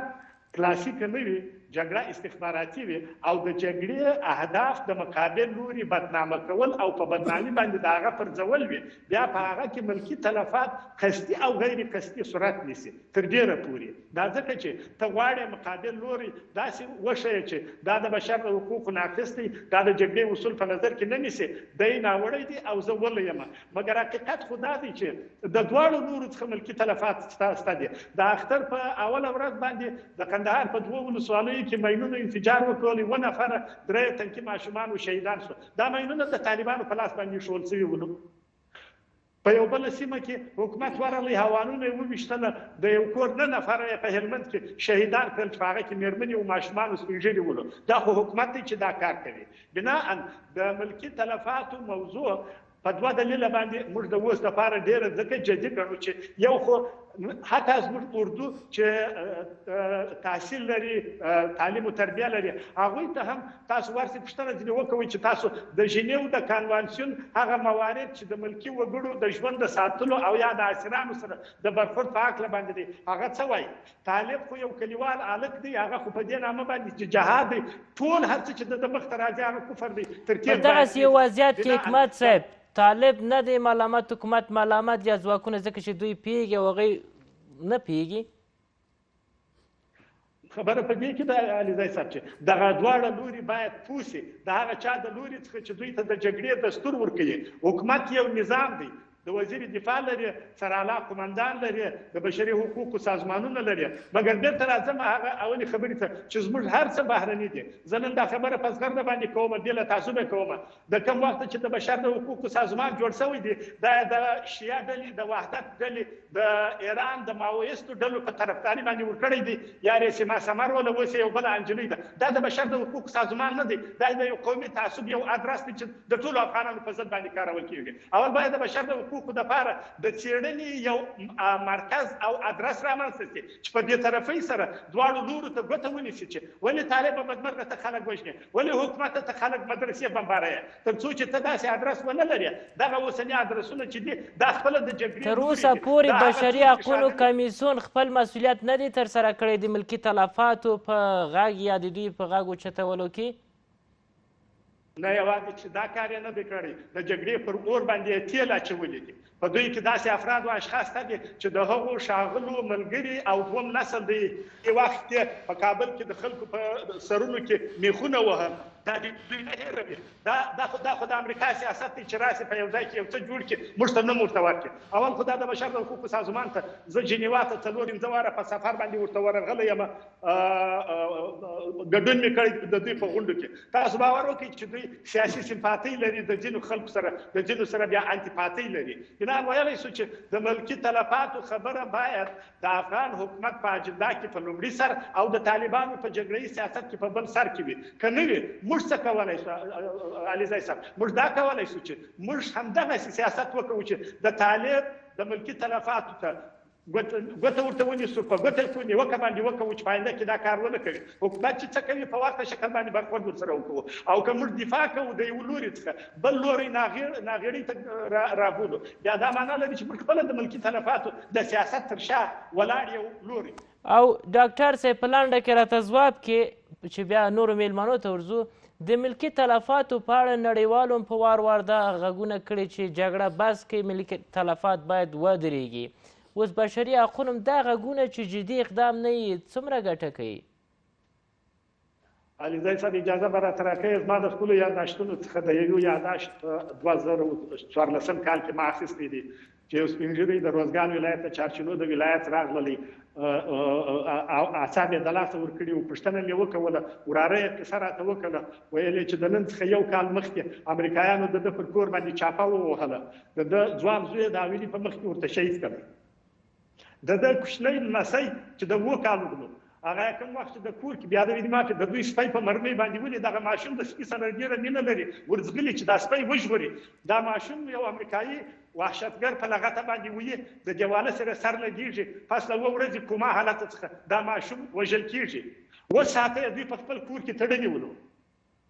Speaker 2: کلاسیکه نه وي، جګړه استخباراتي وي او د جګړې اهداف د مقابل لوري بدنامه کول او په بدنامي باندې د هغه پرځول وي، بیا په هغه کې ملکي تلفات قصدي او غیر قصدي صورت نیسي تر ډیره پورې. دا ځکه چې ته غواړې مقابل لوري داسې وښیې چې دا د بشر د حقوقو ناقص دی، دا د جګړې اصول په نظر کې نه نیسي، دی ناوړی دی او زه وله یم. مګر حقیقت خو دا دی چې د دواړو لورو څخه ملکي تلفات شته دي. د اختر په اوله ورځ باندې د کندهار په 2 ولسوالیو کې ماینونو انفجار وکړ، 2 نفره 3 تنکي ماشومان شهیدان شو. دا ماینونه د طالبانو په لاس باندې ښوول شوي ولو. په یو بل سیمه کې حکومت ورغلی هوانونه یې وویشتله، د یو کور 9 نفره په هلمند کې شهیدان کړل چې په هغه کې مېرمنې او ماشومان سپین ږیري ولو. دا خو حکومت دی چې دا کار کوي. بناء د ملکي تلفاتو موضوع په 2 دلیله باندې موږ د اوس لپاره ډېره ځکه جدي ګڼو چې یو خو حتی زموږ اردو چې تحصیل لري، تعلیم او تربیه لري، هغوی ته هم تاسو ورسې پوښتنه ځینې وکوئ چې تاسو د ژنیو د کانوانسیون هغه موارد چې د ملکي وګړو د ژوند د ساتلو او یا د اسیرانو سره د برخورد په هکله باندې دی، هغه څه وایي؟ طالب خو یو کلیوال هلک دی، هغه خو په دې نامه باندې چې جهاد دی، ټول هر څه چې د مخ ته راځي هغه کفر دی.
Speaker 1: په دغسې یو وضعیت کې حکمت صاحب طالب نه دی ملامت، حکومت ملامت یا ځواکونه، ځکه چې دوی پیږي او هغوی نه پیږي.
Speaker 2: خبره په دې کې ده علیزی صاحب چې دغه دواړه لوري باید پوه سي، د هغه چا د لوري څخه چې دوی ته د جګړې دستور ورکوي. حکومت یو نظام دی، د وزیر دفاع لري، سراله قمندان لري، د بشري حقوقو سازمانونه لري. مګر بیرته راځم هغه اولې خبرې ته چې زموږ هر څه بهرني دي. زه نن دا خبره په زغرده باندې کوم، بې له تعصبه کوم. د کوم وخت چې د بشر د حقوقو سازمان جوړ شوی دی، دا د شیعه ډلې د وحدت ډلې د ایران د ماویستو ډلو په طرفداري باندې ورکړی دی. یارې سیما سمر ولا اوس یو بله انجلۍ ده، دا د بشر د حقوقو سازمان نه دی، دا د یو قومي تعصب یو ادرس دی چې د ټولو افغانانو په ضد باندې کارول کېږي. اول باید د بشر د حقوقو دپاره د څېړنې یو مرکز او ادرس رامنځته شي چې په دې طرفۍ سره دواړو لورو ته ګوته ونیسي چې ولې طالب بدمرغه ته خلک وژني، ولې حکومت ته خلک مدرسې بمباروي، تر څو چې ته داسې ادرس ونه لرې. دغه اوسني ادرسونه چې دي دا خپله د جګړې
Speaker 1: تر اوسه پورې بشري حقونو کمیسیون خپل مسؤلیت نه دی ترسره کړی د ملکي تلفاتو په غږ یا د دوی په غږ اوچتولو کې.
Speaker 2: نه یوازې چې دا کار یې نه دی کړی، د جګړې پر اور باندې یې تیل اچولي دي. په دوی کې داسې افراد او اشخاص ته دي چې د هغو ښاغلو ملګري او 2 نسل دی یې وخت کې په کابل کې د خلکو په سرونو کې میخونه وهل. دا دوی نه هېروي. دا خو د امریکا سیاست دی چې راسي په یو ځای کې یو څه جوړ کړي، موږ ته نه ورته ورکړي. اول خو دا د بشر د حقوقو سازمان ته زه جنیوا ته 4 واره په سفر باندې ورته ورغلی یم، ګډون مې کړی د دوی په غونډو کې. تاسو باور وکړئ چې دوی سیاسي سمپاتۍ لري د ځینو خلکو سره، د ځینو سره بیا انټیپاتۍ لري. بنان ویلی شو چې د ملکي تلفاتو خبره باید د افغان حکومت په اجنډا کې په لومړي سر او د طالبانو په جګړهیي سیاست کې په بل سر کې وي. که نه وي موږ څه کولی شو علیزی صاحب؟ موږ دا کولی شو چې موږ همدغسې سیاست وکړو چې د طالب د ملکي تلفاتو ته ګوته ورته ونیسو، په ګوته په نیوکه باندې وکړو چې په آینده کې دا کار ونه کوي. حکومت چې څه کوي په ورته شکل باندې برخورد ورسره وکړو. او که موږ دفاع کوو د یو لوري څخه بل لوري ناغېړۍ ته رابولو، بیا دا معنا لري چې موږ خپله د ملکي تلفاتو د سیاست تر شا ولاړ یو لوري.
Speaker 1: او ډاکټر صاحب په لنډه کې راته ځواب کې چې بیا نورو میلمنو ته ورځو، د ملکي تلفاتو په اړه نړیوالو هم په وار دا غږونه کړي چې جګړه بس کوي، ملکي تلفات باید ودرېږي. اوس بشري حقونه هم دا غږونه چې جدي اقدام نه وي څومره ګټه کوي؟
Speaker 2: علیزی صاحب اجازه به راته راکوئ، زما د خپلو یاداشتونو څخه د یو یاداشت په 2014 کال کې ما اخیستی دی چې یو سپین ږیری د روزګان ولایت د چارچینو د ولایت راغلی او اعصاب یې د لاسه ورکړي وو. پوښتنه مې وکوله، وراره یې قصه راته وکړه، ویل یې چې د نن څخه 1 کال مخکې امریکایانو د ده پر کور باندې چاپه ووهله، د ده ځوان زوی د حویلي په مخ کې ورته شهید کړی. د ده کوچنی لمسی چې د 7 کالو دی، هغه کوم وخت د کور کې بیا د ویني مافي د دوی سپی په مرمۍ باندې ولې دغه ماشوم د سپي سره ډېره مینه لري، ورځغلي چې دا سپی وژغوري. دا ماشوم یو امریکایي وحشتګر په لغته باندې وي، د دیواله سره سر لګېږي، پس له 2 ورځې کوما حالت څخه دا ماشوم وژل کېږي. 2 ساعته دوی په خپل کور کې تړلي ولو.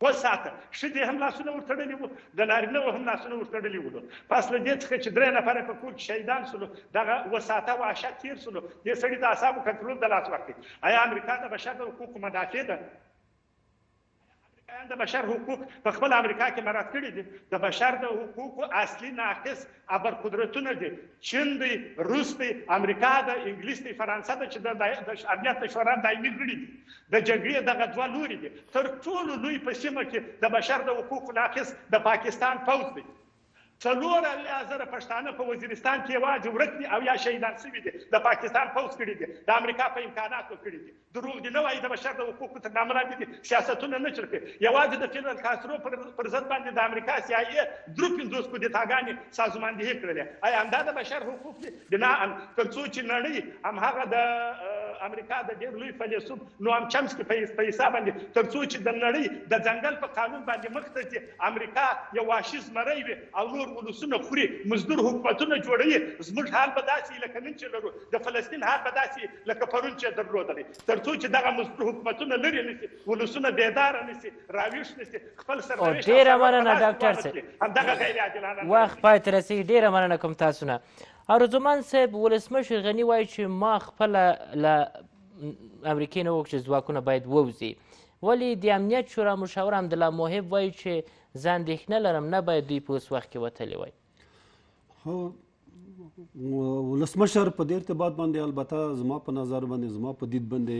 Speaker 2: وساته. ښځې هم لاسونه ورتړلي وو، د نارینهو هم لاسونه ورتړلي وو. پس له دې څخه چې 3 نفره په کور کې شهیدان سولو، دغه وساته وحشت تېر سولو، دې سړي د اعصابو کنټرول د لاس ورکړي. آیا امریکا د بشر د حقوقو مدافع ده؟ د بشر حقوق په خپل امریکا کې مراعات کړي دي. د بشر د حقوقو اصلي ناقص ابرقدرتونه دي، چین دی، روس دی، امریکا ده، انګلیس دی، فرانسه ده چې د امنیت شورا دایمي غړي دي. د جګړې دغه دوه لوري دي. تر ټولو لوی په سیمه کې د بشر د حقوقو ناقص د پاکستان پوځ دی. 4,000 پښتانه په وزیرستان کې یوازې ورک دي او یا شهیدان شوي دي. د پاکستان پوځ کړي دي، د امریکا په امکاناتو کړي دي. دروغ دي نه وایي د بشر د حقوقو تر نامه لاندې دي، سیاستونه نه چرخي. یوازې د فیدرال کاسترو پر ضد باندې د امریکا CIA 53 کودتاګانې سازماندهي کړلې. آیا همدا د بشر حقوق دي؟ بناء تر څو چې نړۍ همهغه د امریکا د ډېر لوی فیلسوف نوام چمسکي په حساب باندې تر څو چې د نړۍ د ځنګل په قانون باندې مخ ته ځي، امریکا یو وحشي زمری وي او نور ولسونه خوري، مزدور حکومتونه جوړوي. زموږ حال به داسې لکه نن چې لرو، د فلسطین حال به داسې لکه پرون چې درلودلی. تر څو چې دغه مزدور حکومتونه لرې نشي، ولسونه بیداره نشي، راویښ نشي، خپل سرنوشت
Speaker 1: ډېره مننه ډاکټر صاحب،
Speaker 2: همدغه غیر عادلانه
Speaker 1: وخت پای ته رسېږي. ډېره مننه کوم تاسو نه. ارزومند صاحب، ولسمشر غني وایي چې ما خپله له امریکې نه وغوښتل چې ځواکونه باید ووځي، ولې د امنیت شورا مشاور حمدالله موحب وایي چې زه اندېښنه لرم نه باید دوی په اوس وخت کې وتلي وای.
Speaker 3: ولسمشر په دې ارتباط باندې البته زما په نظر باندې، زما په دید باندې،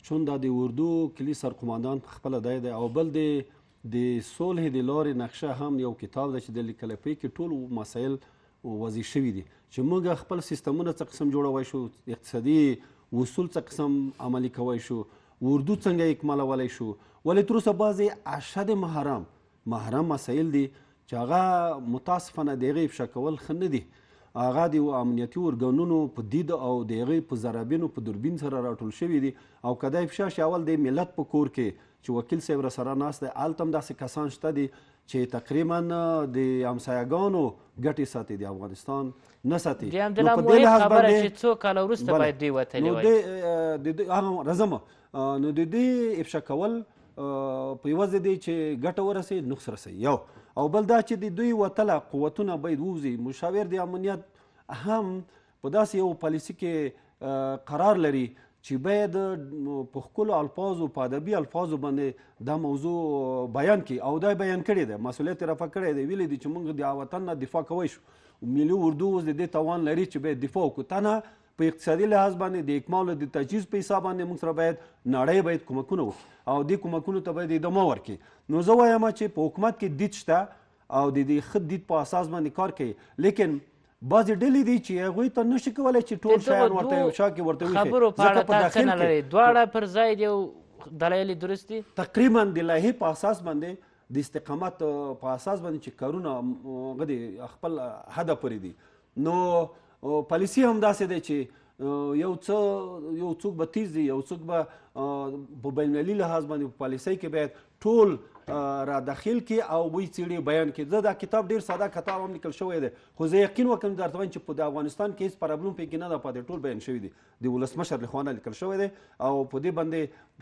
Speaker 3: چون دا د اردو کلي سرقماندان په خپله دی دی، او بل د صلح د لارې نقشه هم یو کتاب دی چې د لیکلی په کې ټول مسایل وضع شوي دي چې موږ خپل سیستمونه څه قسم جوړوی شو، اقتصادي اصول څه قسم عملي کوی شو، اردو څنګه اکمالولی شو. ولې تر اوسه بعضې اشد محرم مسایل دي چې هغه متاسفانه د هغې افشا کول ښه نه دي. هغه د امنیتي ارګانونو په دید او د هغې په ضرابینو په دوربین سره راټول شوي دي. او که دا افشا شي، اول د ملت په کور کې چې وکیل صاحب راسره ناست دی، هلته هم داسې کسان شته دي چې تقریبا د همسایهګانو ګټې ساتي، د افغانستان نه ساتي.
Speaker 1: د حمدالله موحب خبره چې څو کاله وروسته باید دوی وتلي وای.
Speaker 3: راځم، نو د دې افشا کول په یوازې دی چې ګټه ورسوي، نقص رسوي. یو او بل دا چې د دوی وتله قوتونه باید ووځي. مشاور د امنیت هم په داسې یو پالیسي کې قرار لري چې باید په ښکلو الفاظو، په ادبي الفاظو باندې دا موضوع بیان کړي، او دا بیان کړی دی، مسؤلیت یې رفع کړی دی. ویلي دي چې موږ د وطن نه دفاع کوی شو. ملي اردو اوس د دې توان لري چې باید دفاع وکړو. تنها په اقتصادي لحاظ باندې د اکمال او د تجهیز په حساب باندې موږ سره باید نړۍ باید کومکونه وکړي او دې کومکونو ته باید ادامه ورکړي. نو زه وایم چې په حکومت کې دید شته او د دې ښه دید په اساس باندې کار کوي، لیکن بعضې ډلې دي چې هغوی ته نشي کولی چې ټول شیان ورته یو شا کې ورته وښیي.
Speaker 1: خبرو په اړه تاسو نه لرئ، دواړه پر ځای دي او دلایل درست دي؟ تقریبا
Speaker 3: د لایحې په اساس باندې، د استقامت په اساس باندې چې کارونه هغه د خپل حده پورې دي. نو پالیسي هم داسې دی چې یو څوک به تیز دي، یو څوک به په بین المللي لحاظ باندې په پالیسۍ کې باید ټول را داخل کې او وی څیړي بیان کې. زه دا کتاب ډېر ساده کتاب هم لیکل شوی دی، خو زه یقین وکړم درته وایم چې په د افغانستان کې هېڅ پرابلم پکې نه ده پاتې، ټول بیان شوي دي، د ولسمشر لخوا نه لیکل شوی دی. او په دې باندې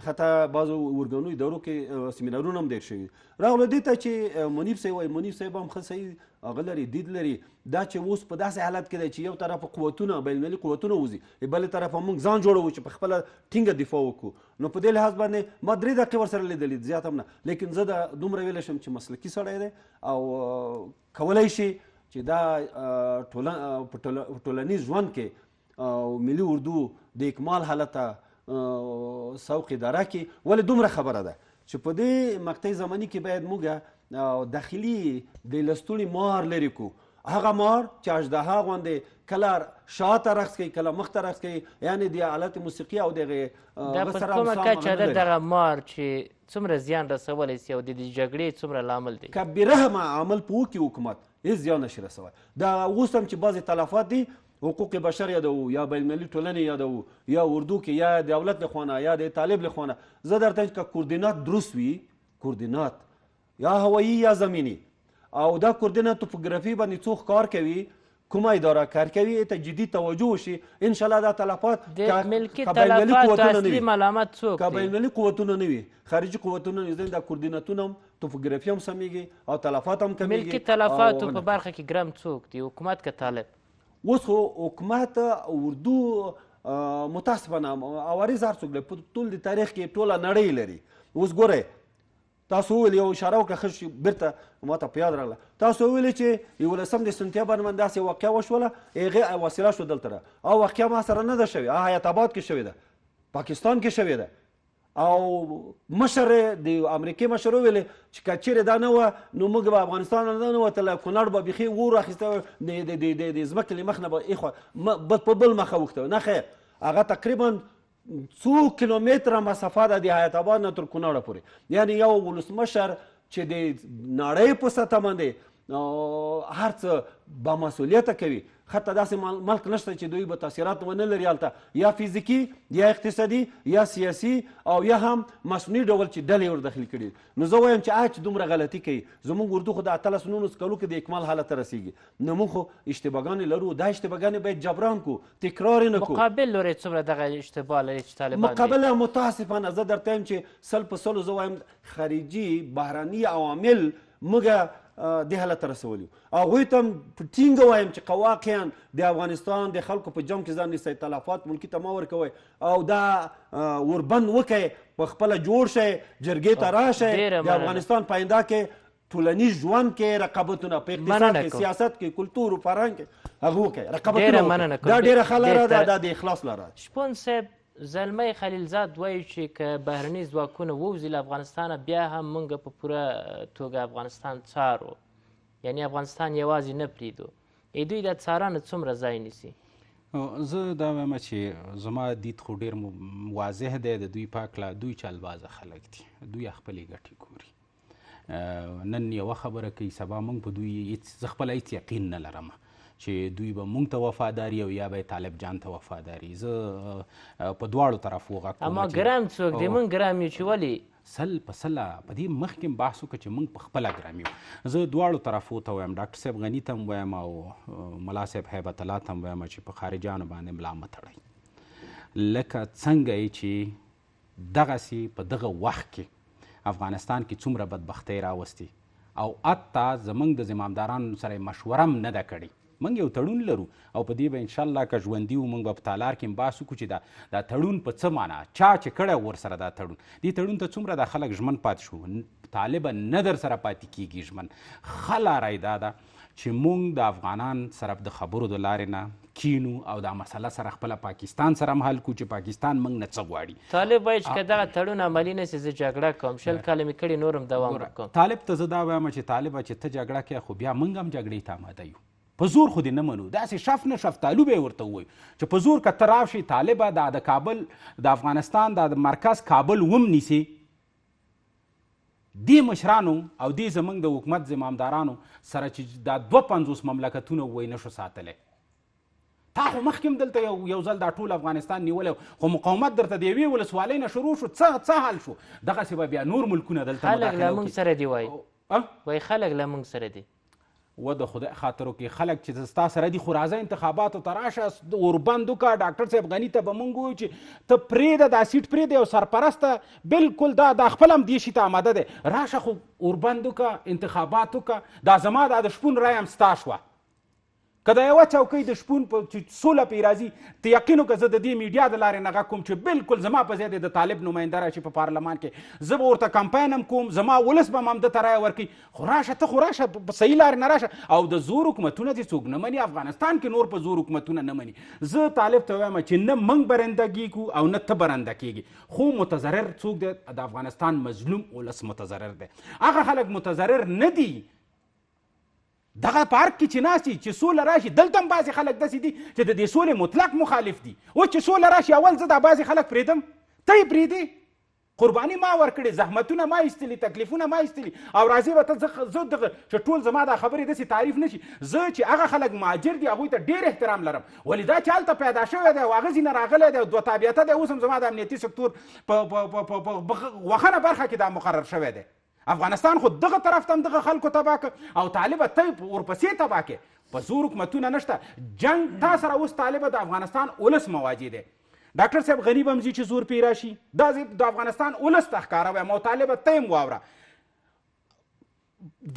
Speaker 3: حتی بعضو ارګانونو ادارو کې سیمینارونه هم ډېر شوي دي. راغلو دې ته چې منیب صاحب وایي، منیب صاحب هم ښه صحیح هغه لري، دید لري، دا چې اوس په داسې حالت کې دی چې یو طرف قوتونه، بین المللي قوتونه وځي، بلې طرف موږ ځان جوړوو چې په خپله ټینګه دفاع وکړو. نو په دې لحاظ باندې ما 3 دقیقې ورسره لیدلي، زیات هم نه، لیکن زه دا دومره ویلی شم چې مسلکي سړی دی او کولی شي چې دا په ټولنیز ژوند کې ملي اردو د اکمال حالته سوق اداره کړي. ولې دومره خبره ده چې په دې مقطع زماني کې باید موږ داخلي د لستوڼي مار لرې کړو. هغه مار چې اژدها غوندې کله شاته رقص کوي، کله مخته رقص کوي، یعنې د آلت موسیقي او
Speaker 1: دا په کومه کچه ده دغه مار چې څومره زیان رسولی سي او د دې جګړې څومره لامل دی؟
Speaker 3: که بېرحمه عمل په وکړي حکومت، هېڅ زیان نشي رسوی. دا اوس هم چې بعضې تلفات دي، حقوق بشر یادوو یا بین المللي ټولنې یادوو یا اردو کې یا د دولت لخوا نه یا د طالب لخوا نه، زه درته که کوردینات درست وي، کوردینات یا هوایي یا زمینی، او دا کوردینات توپوګرافي باندې څوک کار کوي، کومه اداره کار کوي ته جدي توجه وشي انشاءالله دا تلفات
Speaker 1: د ملکي تلفاتو اصلي ملامت څوک
Speaker 3: که
Speaker 1: دی؟
Speaker 3: بینالمللي قوتونه نه وي خارجي قوتونه نه وي دا کوردیناتونه هم توپوګرافي هم سمیږي او تلفات هم کمیږي.
Speaker 1: ملکي تلفاتو په برخه کې ګرم څوک دی، حکومت که طالب؟
Speaker 3: اوس خو حکومت اردو متاسفانه عوارض هر څوک دی په ټول د تاریخ کې ټوله نړۍ لري. اوس ګورئ تاسو وویل یو اشاره وکړه ښه شي بېرته ماته په یاد راغله. تاسو وویلې چې 11 د سنتیابر باندې داسې واقعه وشوله هغې وسیله شو دلته را او واقعه ما سره نه ده شوې حیات آباد کې شوې ده پاکستان کې شوې ده او مشر د امریکې مشر وویلې چې که چیرې دا نه وه نو موږ به افغانستان نه وتله کونړ به بیخي اور اخیسته د ځمکې له مخ نه به ایخوا په بل مخه اوښته نه خیر هغه تقریبا څو کیلومتره مسافه ده د حیات آباد نه تر کونړه پورې. یعنې یو ولسمشر چې د نړۍ په سطح باندې هر څه بامسؤلیته کوي حتی داسې ملک نشته چې دوی به تاثیرات ونه لري هلته یا فزیکي یا اقتصادي یا سیاسي او یا هم مصنوعي ډول چې ډلې ورداخل کړي. نو زه وایم چې چې دومره غلطي کوي زموږ اردو خو د 18-19 کلو کې د اکمال حالت ته رسیږي نو موږ خو اشتباهګانې لرو دا اشتباهګانې باید جبران کړو تکرار یې نه کړو.
Speaker 1: مقابل لوري څومره دغه اشتباه لري چې طالبان
Speaker 3: مقابله متاسفانه زه درته وایم چې 100% زه وایم خارجي بهراني عوامل موږ دې حالت ته رسولي هغوی ته هم په ټینګه وایم چې واقعا د افغانستان د خلکو په جمع کې ځان نیسئ تلفات ملکي ته مه ورکوئ او دا وربند وکئ په خپله جوړ شئ جرګې ته راشئ د افغانستان په آینده کې ټولنیز ژوند کې رقابتونه په اقتصاد کې سیاست کې کلتور او فرهنګ کې هغه وکئ رقابتونه دا ډېره ښه لاره ده دا د اخلاص لاره ده.
Speaker 1: شپون صاحب زلمی خلیلزاد وایي چې که بهرني ځواکونه ووځي له افغانستانه بیا هم موږ په پوره توګه افغانستان څارو یعنی افغانستان یوازې نه پرېږدو دوی د څارنه څومره ځای نیسي؟
Speaker 4: زه دا وایم چې زما دید خو ډېر واضح دی د دوی په هکله دوی چلبازه خلک دي دوی خپلې ګټې ګوري نن یوه خبره کوي سبا موږ په دوی زه خپله هېڅ یقین نه لرم چې دوی به موږ ته وفاداري او یا به طالب جان ته وفاداري. زه په دواړو طرفو غږ کوم
Speaker 1: اما ګرام څوک دی موږ ګرام یو چې ولې
Speaker 4: سل په سله په دې مخکې هم بحث وکړه چې موږ په خپله ګرام یو. زه دواړو طرفو ته وایم ډاکټر صاحب غني ته هم وایم او ملا صاحب هیبت الله ته هم وایم چې په خارجیانو باندې ملا مه تړئ لکه څنګه یې چې دغسې په دغه وخت کې افغانستان کې څومره بدبختۍ راوستي او حتی زموږ د زمامدارانو سره مشوره هم نه ده کړې. موږ یو تړون لرو او په دې به انشاءالله که ژوندي وو موږ به په تالار کې هم بحث وکړو چې دا تړون په څه معنا چا چې کړی ورسره دا تړون دې تړون ته څومره دا خلک ژمن پاتې شو طالبه نه در سره پاتې کیږي ژمن. ښه لاره یې دا ده چې موږ د افغانان سره د خبرو د لارې نه کینو او دا مسله سره خپله پاکستان سره هم حل کړو چې پاکستان موږ نه څه غواړي.
Speaker 1: طالب وایي چې که دغه تړون عملي نه سي زه جګړه کوم 20 کاله مې کړي نور هم دوام وکړم.
Speaker 4: طالب ته زه دا وایم چې طالبه چې ته جګړه کوې خو بیا موږ هم جګړې ته آماده یو په زور خو دې نه منو داسې شف نه شفتالو به یې ورته ووایو چې په زور که ته راشي طالبه دا د کابل د افغانستان د مرکز کابل وم نیسي دې مشرانو او دې زموږ د حکومت زمامدارانو سره چې دا 52 مملکتونه ووایي نه شو ساتلی تا خو مخکې هم دلته یو ځل دا ټول افغانستان نیولی خو مقاومت درته د یوې ولسوالۍ نه شروع شو څه حل شو دغسې به بیا نور ملکونه دلته
Speaker 1: خلک له موږ سره دي وایي خلک له موږ سره دي
Speaker 4: و د خدای خاطر وکړي خلک چې ستا سره دي خو راځه انتخاباتو ته راشه اوربند وکړه ډاکټر صاحب غني ته به موږ ووایو چې ته پرېږده دا سیټ پرېږده یو سرپرسته بالکل دا خپل هم دې شي ته آماده دی راشه خو اوربند وکړه انتخابات وکړه دا زما دا د شپون رای هم ستا شوه که د یوه چوکۍ د شپون چې سوله پرې راځي ته یقین وکړه زه د دې میډیا د لارې نه غږ کوم چې بالکل زما په ځای د طالب نماینده راشي په پارلمان کې زه به ورته کمپاین هم کوم زما ولس به هم همده ته رایه ورکوي خو راشه ته خو راشه په صحیح لارې نه راشه او د زور حکومتونه دې څوک نه مني افغانستان کې نور په زور حکومتونه نه مني. زه طالب ته وایم چې نه موږ برنده کیږو او نه ته برنده کیږي خو متضرر څوک دی د افغانستان مظلوم ولس متضرر دی. هغه خلک متضرر نه دي دغه پارک کې چې ناست دي چې سوله راشي دلته هم بعضې خلک داسې دي چې د دې سولې مطلق مخالف دي اوس چې سوله راشي اول زه دا بعضې خلک پرېږدم ته یې پرېږدې قرباني ما ورکړې زحمتونه ما ایستلي تکلیفونه ما ایستلي او راځې به ته زه دغه چې ټول زما دا خبرې داسې تعریف نه شي زه چې هغه خلک مهاجر دي هغوی ته ډېر احترام لرم ولې دا چې هلته پیدا شوی دی او هغه ځینې راغلی دی او دوه تابعیته دی اوس هم زما د امنیتي سکتور په وخنه برخه کې دا مقرر شوی دی. افغانستان خو دغه طرف ته هم دغه خلکو تباه که او طالبه ته ورپسې تباه کې په زور حکومتونه نشته جنگ تا سره اوس طالبه د افغانستان ولس مواجه دی ډاکټر صاحب غني به هم ځي چې زور پې راشي دا د افغانستان ولس ته ښکاره وایم او طالبه ته هم واوره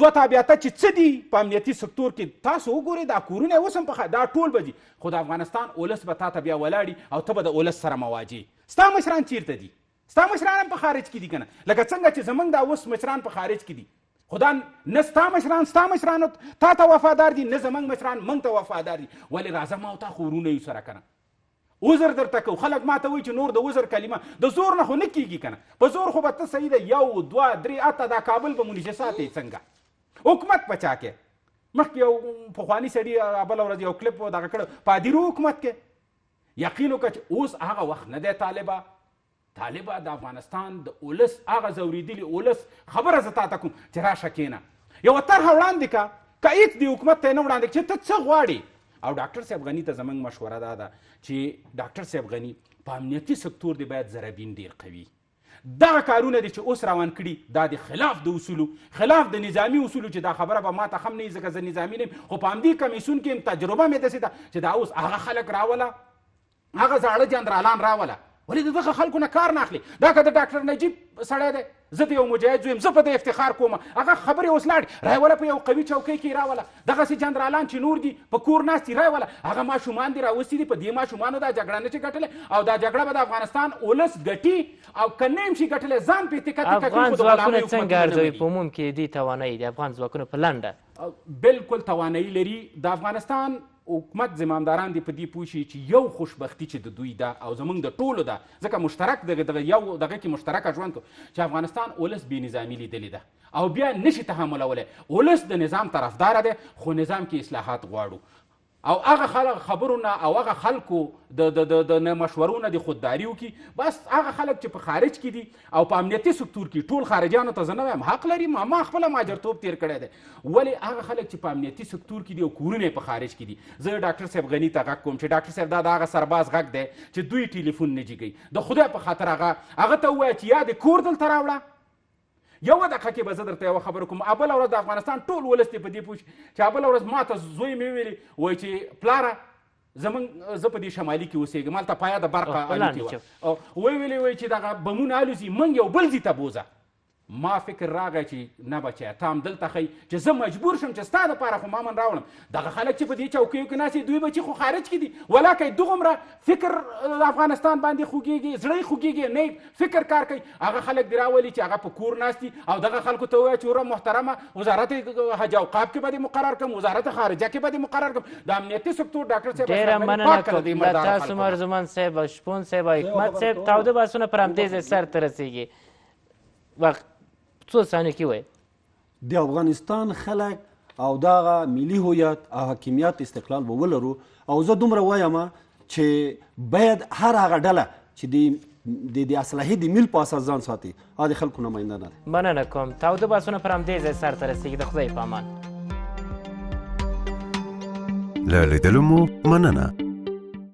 Speaker 4: دوه تابعیته چې څه دي په امنیتي سکتور کې تاسو وګورئ دا کورونه اوس هم دا ټول به ځي خو د افغانستان ولس به تا ته بیا ولاړي او ته به د ولس سره مواجه ستا مشران چیرته دي ستا مشران هم په خارج کې دي که نه لکه څنګه چې زموږ دا اوس مشران په خارج کې دي خو دا نه ستا مشران تا ته وفادار دي نه زموږ مشران موږ ته وفادار دي ولې راځه ما او تا خو ورونه یو سره که نه عذر درته کو خلک ما ته وایي چې نور د عذر کلمه د زور نه خو نه کېږي که نه په زور خو به ته صحیح ده 1 2 3 8 دا کابل به مونیشه ساتې څنګه حکومت په چا کې مخکې یو پخواني سړي بله ورځ یو کلپ دغه کړی پادیرو حکومت کې یقین وکړه چې اوس هغه وخت نه دی طالبه د افغانستان د ولس هغه ځورېدلي ولس خبره زه تا ته کوم چې راشه کښېنه یوه طرحه وړاندې که هېڅ د حکومت ته یې نه وړاندې چې ته څه غواړې او ډاکټر صاحب غني ته زموږ مشوره دا ده چې ډاکټر صاحب غني په امنیتي سکتور دی باید ضربین ډیر قوي دغه کارونه دي چې اوس روان کړي دا د خلاف د اصولو خلاف د نظامي اصولو چې دا خبره به ما ته هم نه وي ځکه زه نظامي نه یم خو په همدې کمیسیون کې هم تجربه مې داسې ده چې دا اوس هغه خلک راوله هغه زاړه جنرالان راوله ولې د دغه خلکو نه کار نه اخلي دا که د ډاکټر نجیب سړی دی زه د یو مجاهد زوی یم زه په ده افتخار کوم هغه خبرې اوس لاړې رایوله په یو قوي چوکۍ کې راوله دغسې جنرالان چې نور دي په کور ناست دي رایوله هغه ماشومان دي راوستي دي په دې ماشومانو دا جګړه نه شي ګټلی او دا جګړه به د افغانستان ولس ګټي او که نه هم شي ګټلی ځان پرې تکه تکه
Speaker 1: افغان ځواکونه څنګه ارزوي په عموم کې دې توانایي د افغان ځواکونه په لنډه
Speaker 4: بالکل توانایي لري د افغانستان حکومت زمامداران دي په دې پوه شي چې یو خوشبختي چې د دوی ده او زموږ د ټولو ده ځکه مشترک دغه یو دغه کې مشترکه ژوند کوو چې افغانستان ولس بې نظامي لیدلې ده او بیا نشي تحملولی ولس د نظام طرفداره دی خو نظام کې اصلاحات غواړو او هغه خبرونه او هغه خلکو د مشورونه د خودداري وکړي بس هغه خلک چې په خارج کې دي او په امنیتي سکتور کې ټول خارجیانو ته زه نه وایم حق لري ما خپله مهاجرتوب تیر کړی دی ولې هغه خلک چې په امنیتي سکتور کې دي او کورونه په خارج کې دي زه ډاکټر صاحب غني ته غږ کوم چې ډاکټر صاحب دا د هغه سرباز غږ دی چې دوی ټلیفون نه جګوي د خدای په خاطر هغه ته ووایه چې یا د کور دلته راوړه یوه دقیقه کې به زه درته یوه خبره کوم بله ورځ د افغانستان ټول ولس دی په دې پوه شي چې بله ورځ ما ته زوی مې ویلي وایي چې پلاره زه په دې شمالي کې اوسېږم هلته پایه د برقه الوتې وه ویلې وایي چې دغه بمونه الوځي موږ یو بل ځي ته بوځه ما فکر راغی چې نه بچیه تا هم دلته ښیي چې زه مجبور شم چې ستا دپاره خو ما من راوړم دغه خلک چې په دې چوکیو کې ناست دوی بچي خو خارج کې دي ولاکه دوغومره فکر د افغانستان باندې خوږېږي زړه یې خوږېږي نه فکر کار کوي هغه خلک دې راولي چې هغه په کور ناست دي او دغه خلکو ته ووایه چې وروره محترمه وزارت حج اوقاف کې به دې مقرر کړم وزارت خارجه کې به دې مقرر کړم د امنیتي سکتور ډاکټر صاحب
Speaker 1: ډېره مننه کوم تاسو مرزمان صاحب شپون صاحب حکمت صاحب تاوده بحثونه پر همدې ځای سر ته رسېږي وخت څو ثانیې کې وایي
Speaker 3: د افغانستان خلک او دغه ملي هویت او حاکمیت استقلال به ولرو او زه دومره وایم چې باید هر هغه ډله چې د اصلاحي د میل په اساس ځان ساتي هغه د خلکو نماینده نه دی
Speaker 1: مننه کوم تاوده بحثونه پر همدې ځای سر ته رسېږي د خدای په امان
Speaker 5: له لیدلو مو مننه